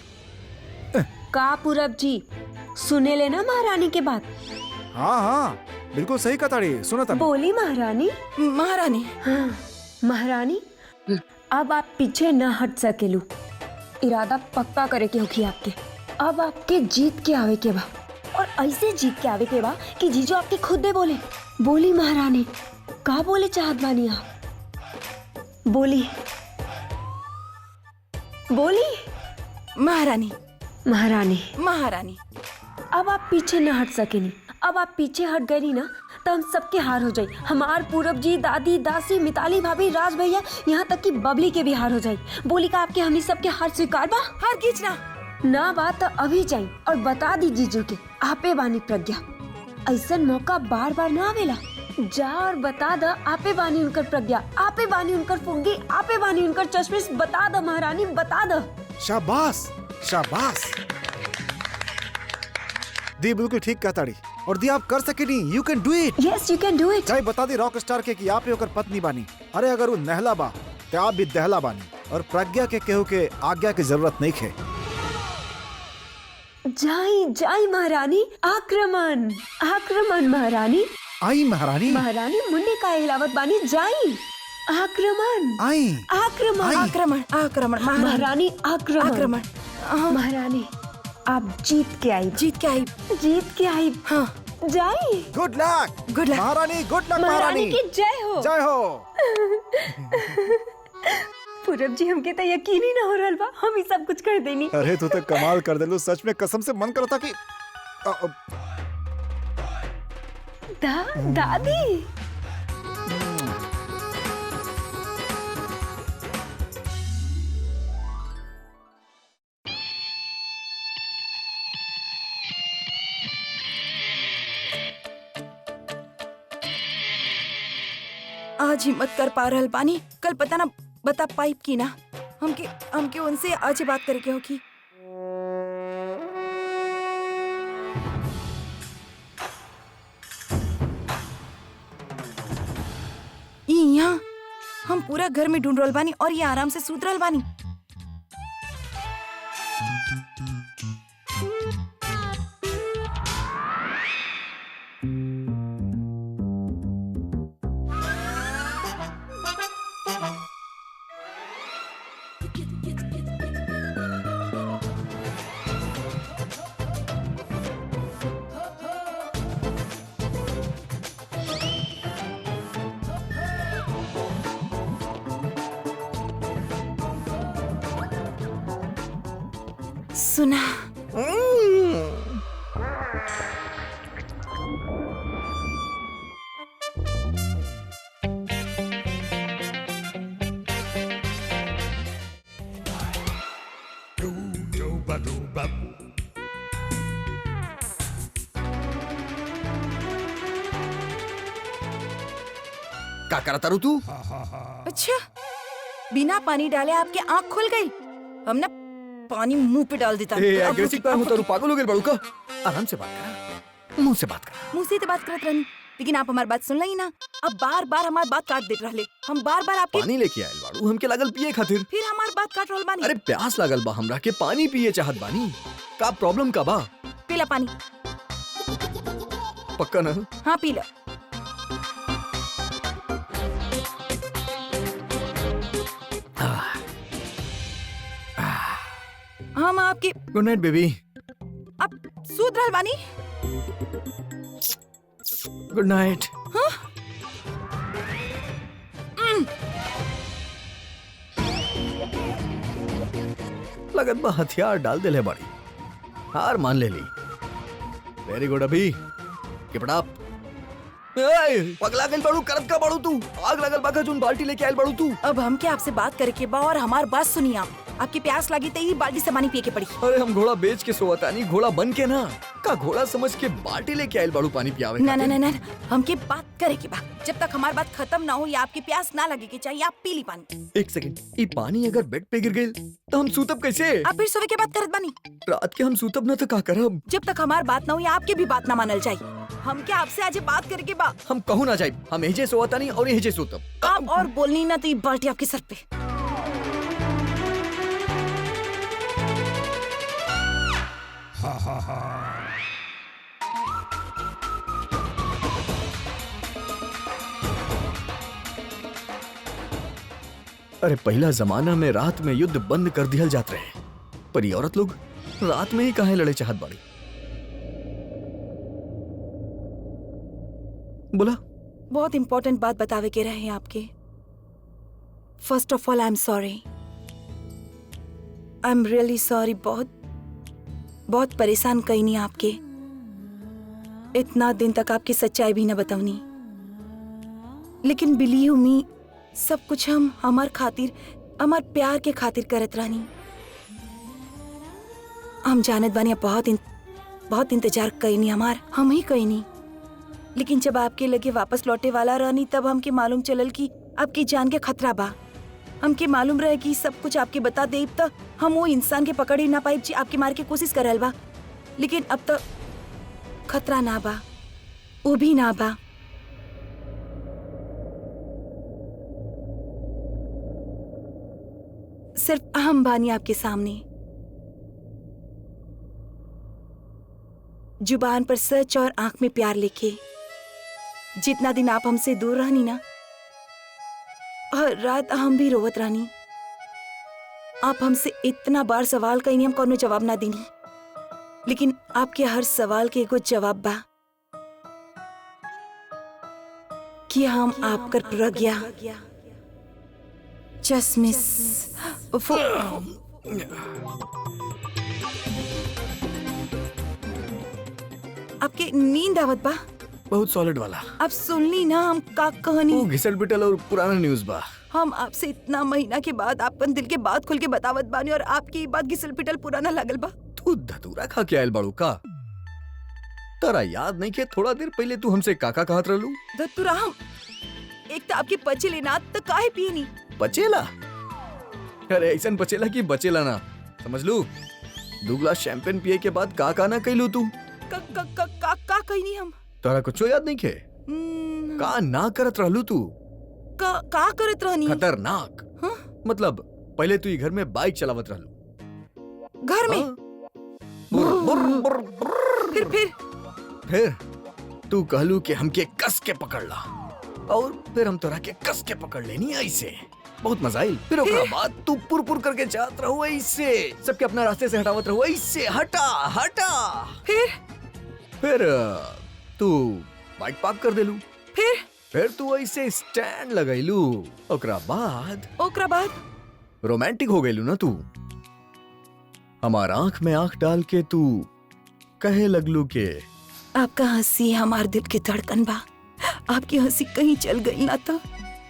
का पूरब जी, सुने लेना महारानी के बात। हाँ हाँ बिल्कुल सही कताड़ी, सुनो तब। बोली महारानी। महारानी। हाँ महारानी, अब आप पीछे न हट सकेलू। इरादा पक्का करे के होगी आपके। अब आपके जीत के आवे के बा, और ऐसे जीत के आवे के बा कि जीजू आपके खुद दे बोले। बोली महारानी, का बोले चाहत बानी आप? बोली बोली। महारानी। महारानी। महारानी। अब आप पीछे न हट सकेनी। अब आप पीछे हट गई ना तो हम सबके हार हो जाए। हमार पूरब जी, दादी, दासी, मिताली भाभी, राज भैया, यहाँ तक कि बबली के भी हार हो जाए। बोली का आपके हमनी सबके हार स्वीकार बा? हार खींचना ना बात तो अभी जाए और बता दी जीजू के आपे बानी प्रज्ञा। ऐसा मौका बार बार ना आवेला। जा और बता द आपे बानी उनकर प्रज्ञा, आपे बानी उनकर फुग्गी, आपे बानी उनकर चश्मिश। बता द महारानी, बता द। शाबाश शाबाश दी, बिल्कुल ठीक कताड़ी। और दी आप कर सके नहीं, you can do it. Yes you can do it. चाहे बता दी रॉक स्टार के कि आप ही ओकर पत्नी बानी। अरे अगर वो नहला बा तो आप भी दहला बानी, और प्रज्ञा के केहू के आज्ञा की जरूरत नहीं खे। जाई जाई महारानी, आक्रमण आक्रमण महारानी। आई महारानी। महारानी मुन्ने का हिलावत बानी, जाई आक्रमण आई आक्रमण आई। आक्रमण। आक्रमण। महारानी आक्रमण आक्रमण। महारानी आप जीत के आई। जीत के आई। जीत के आई। हाँ। जाई। गुड लक गुड लक महारानी, गुड लक महारानी महारानी। की जय हो। जय हो। पूरब जी, हमके तो यकीन ही ना हो रहल बा हम ही सब कुछ कर देनी। अरे तू तो कमाल कर देलू, सच में कसम से मन करता कि दादी। आज हिम्मत कर पा रहल बानी, कल पता ना बता पाइप की ना। हमके उनसे आज ही बात करे के होगी। यहाँ हम पूरा घर में ढूंढ रहल बानी और ये आराम से सूत रहल बानी। सुना। क्या करा तारू तू? अच्छा, बिना पानी डाले आपकी आँख खुल गई। हम ना पानी मुंह पे डाल देता। एग्रेसिव का हूं तारू, पागल हो गए बड़ू का? आराम से बात करा, मुंह से बात करा। मुंह से तो बात करत रहनी, लेकिन आप हमारी बात सुन ली ना। अब बार बार हमारी बात काट देते रहले। हम बार बार आपके पानी लेके आयल बाड़ू, हमके लागल पिए खातिर। फिर हमारी बात काट रहल बानी। अरे प्यास लागल बा हमरा के, पानी पिए चाहत बानी। का प्रॉब्लम का बा? पीला पानी। पक्का ना? हाँ पीला। हम आपके गुड नाइट बेबी। आप सूत रहल बानी। Good night. लगत बा हथियार डाल देले बाड़ी, हार मान ले ली। वेरी गुड अभी किपड़ाप। पगला गइल बाड़ू, करत का बाड़ू तू? आग लगल बा का जोन बाल्टी लेके आइल बाड़ू तू? अब हम क्या आपसे बात करे के बा और हमार बात सुनिए आप। आपकी प्यास लगी तो ही बाल्टी से पानी पिए के पड़ी। अरे हम घोड़ा बेच के सोवतानी, घोड़ा बन के ना का घोड़ा समझ के बाल्टी लेके आयल बाड़ू पानी पियावे ना ना खातिर। ना ना हमके बात करे के बा। जब तक हमारी बात खत्म ना हो या आपकी प्यास ना लगे के चाहिए आप पी ली पानी। एक सेकंड, ये पानी अगर बेड पे गिर गई तो हम सूतब कैसे? आप फिर सोवे के बात करत बानी। रात के हम सूतब ना तो का करब? जब तक हमारी बात ना हो या आपकी भी बात ना मानल चाहिए। हम क्या आपसे आज बात करे के बा। हम कहूँ ना जाए, हम एजे सोवतानी और एजे सूतब। आप और बोलनी ना तो ये बाल्टी आपके सर पे। अरे पहला जमाना में रात में युद्ध बंद कर दिया जात रहे, पर ये औरत लोग रात में ही काहे लड़े चाहत बाड़ी? बोला। बहुत इम्पोर्टेंट बात बतावे के रहे हैं आपके। First of all I am sorry, I am really sorry. बहुत परेशान कई नहीं आपके। इतना दिन तक आपकी सच्चाई भी न बतावनी, लेकिन बिलीव मी सब कुछ हम हमार खातिर, हमार प्यार के खातिर करत रहनी। हम जानत बानी बहुत इंतजार कई नहीं, हम ही कई नहीं। लेकिन जब आपके लगे वापस लौटे वाला रहनी तब हमके मालूम चलल कि आपकी जान के खतरा बा। हमके मालूम रहे कि सब कुछ आपके बता दे तो हम वो इंसान के पकड़ ही ना पाइब जी आपके मार के कोशिश करल बा। लेकिन अब तक खतरा ना बा, वो भी ना बा। सिर्फ हम बानी आपके सामने। जुबान पर सच और आंख में प्यार लेके। जितना दिन आप हमसे दूर रहनी ना, हर रात हम भी रोवत रहनी। आप हमसे इतना बार सवाल कहीं हम कोनो जवाब ना देनी, लेकिन आपके हर सवाल के एगो जवाब बा कि हम आपकर प्रज्ञा चश्मिस आपके नींद आवत बा। बहुत सॉलिड वाला। आप सुनली ना हम का कहानी। वो घिसल पिटल और पुराना न्यूज़ बा। हम आपसे इतना महीना के बाद आपन दिल के बात खुल के बतावत बानी और आपकी बात घिसल पिटल पुराना लगल बा। तू धतूरा खा के आयल बाड़ू का? तारा याद नहीं के थोड़ा देर पहले तू हमसे काका कहत रहलू? धतूरा हम एक तो आपके पचे लेना तो काहे पियनी। पचेला? अरे ऐसन पचेला की बचेला ना, समझ लू। 2 गिलास शैंपेन पिए के बाद का ना कहलू तू? का कहीं नहीं हम। तारा कुछ याद नहीं के? का ना करत रहलू तू? का करत रहनी? खतरनाक। हाँ? मतलब पहले तू ये घर में बाइक चलावत रहलू। घर में? हाँ? बुर, बुर, बुर, बुर। फिर तू कहलू कि हमके कस के पकड़ ला, और फिर हम तोरा के कस के पकड़ लेनी ऐसे। बहुत मजा आई। फिर ओकरा बाद तू पुर पुर करके जात रहो ऐसे, सबके अपना रास्ते से हटावत रहो ऐसे, हटा हटा। फिर तू बाइक पार्क कर देलू। फिर तू ऐसे स्टैंड लगैलू। ओकरा बाद रोमांटिक हो गईलू ना तू। हमार आंख में आंख डाल के तू कहे लगलू के आपका हंसी हमार दिल के धड़कन बा। आपकी हंसी कहीं चल गई ना तो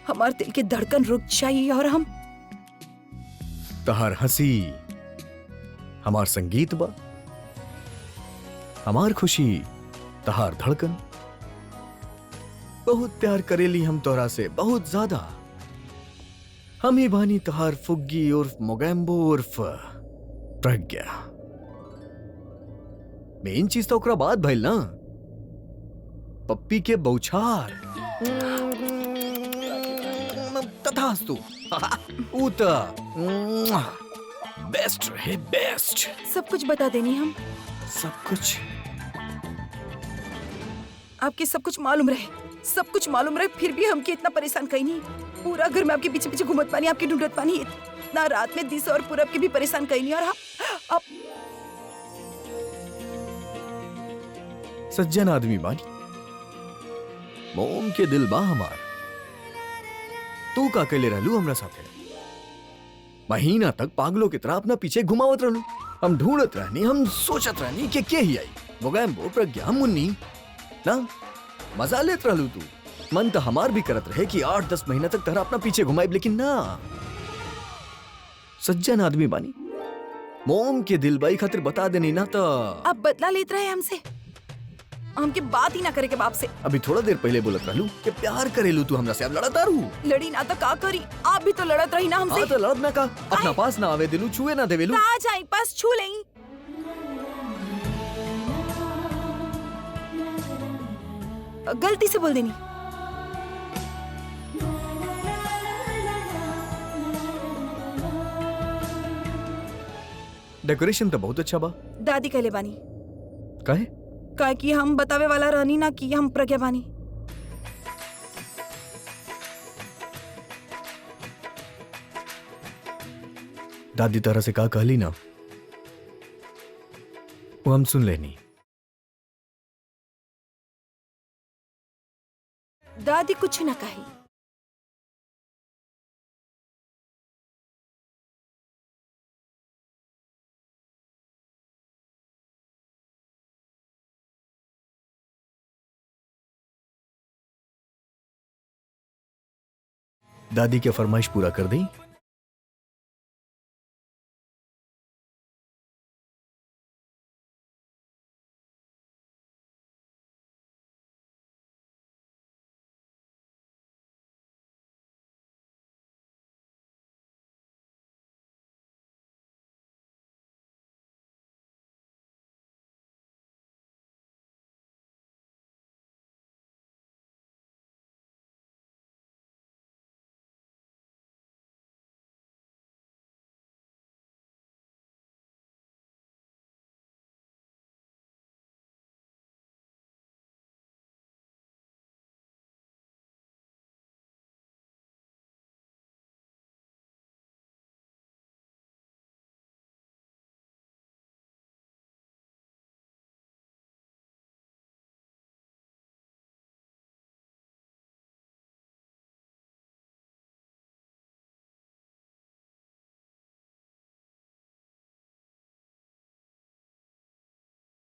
हमार दिल के धड़कन रुक जाई और हम। तहार हंसी हमार संगीत बा, हमार खुशी तहार धड़कन। बहुत प्यार करेली हम तोरा से, बहुत ज्यादा। हम ही बानी तहार फुग्गी उर्फ मोगैम्बो उर्फ प्रज्ञा। मेन चीज तो ओकरा बाद भइल ना, पप्पी के बौछार। तथास्तु। ऊ त बेस्ट रहे, बेस्ट। सब कुछ बता देनी हम। सब कुछ आपके सब कुछ मालूम रहे, फिर भी हमके इतना परेशान कहीं नहीं। पूरा घर में आपके पीछे पीछे घूमत पानी, आपकी ढूंढत पानी। इतना रात में दिस और पूरब के भी परेशान कहीं नहीं। और आप सज्जन आदमी बानी, मोम के दिल बा हमार। तू का अकेले रहलू हमरा साथे? महीना तक पागलों की तरह अपना पीछे घुमावत रहलू। हम ढूंढत रहनी, हम सोचत रहनी कि के ही आई। मोगैम्बो, प्रज्ञा, मुन्नी ना मजा लेत रहलू तू। मन तो हमार भी करत रहे कि 8-10 महीना तक तरह अपना पीछे घुमाई, लेकिन ना। सज्जन आदमी बानी। मोम के दिल बाई खातिर बता देनी ना तो अब बदला लेत रहे हमसे, हमके बात ही ना करे के बाप से। अभी थोड़ा देर पहले बोलत रहलू कि प्यार करेलू तू हमरा से, अब लड़त आरू। लड़ी ना तो का करी, आप भी तो लड़त रही ना हमसे। हाँ तो लड़त ना का, अपना पास ना आवे दिलू, छुए ना देवेलू। कहा जाए पास छू लें। गलती से बोल देनी। डेकोरेशन तो बहुत अच्छा बा। दादी कहले बानी काहे? काहे कि हम बतावे वाला रहनी ना कि हम प्रज्ञा बानी। दादी तरह से का कहली ना, वो हम सुन लेनी। दादी कुछ ना कही। दादी की फरमाइश पूरा कर दी।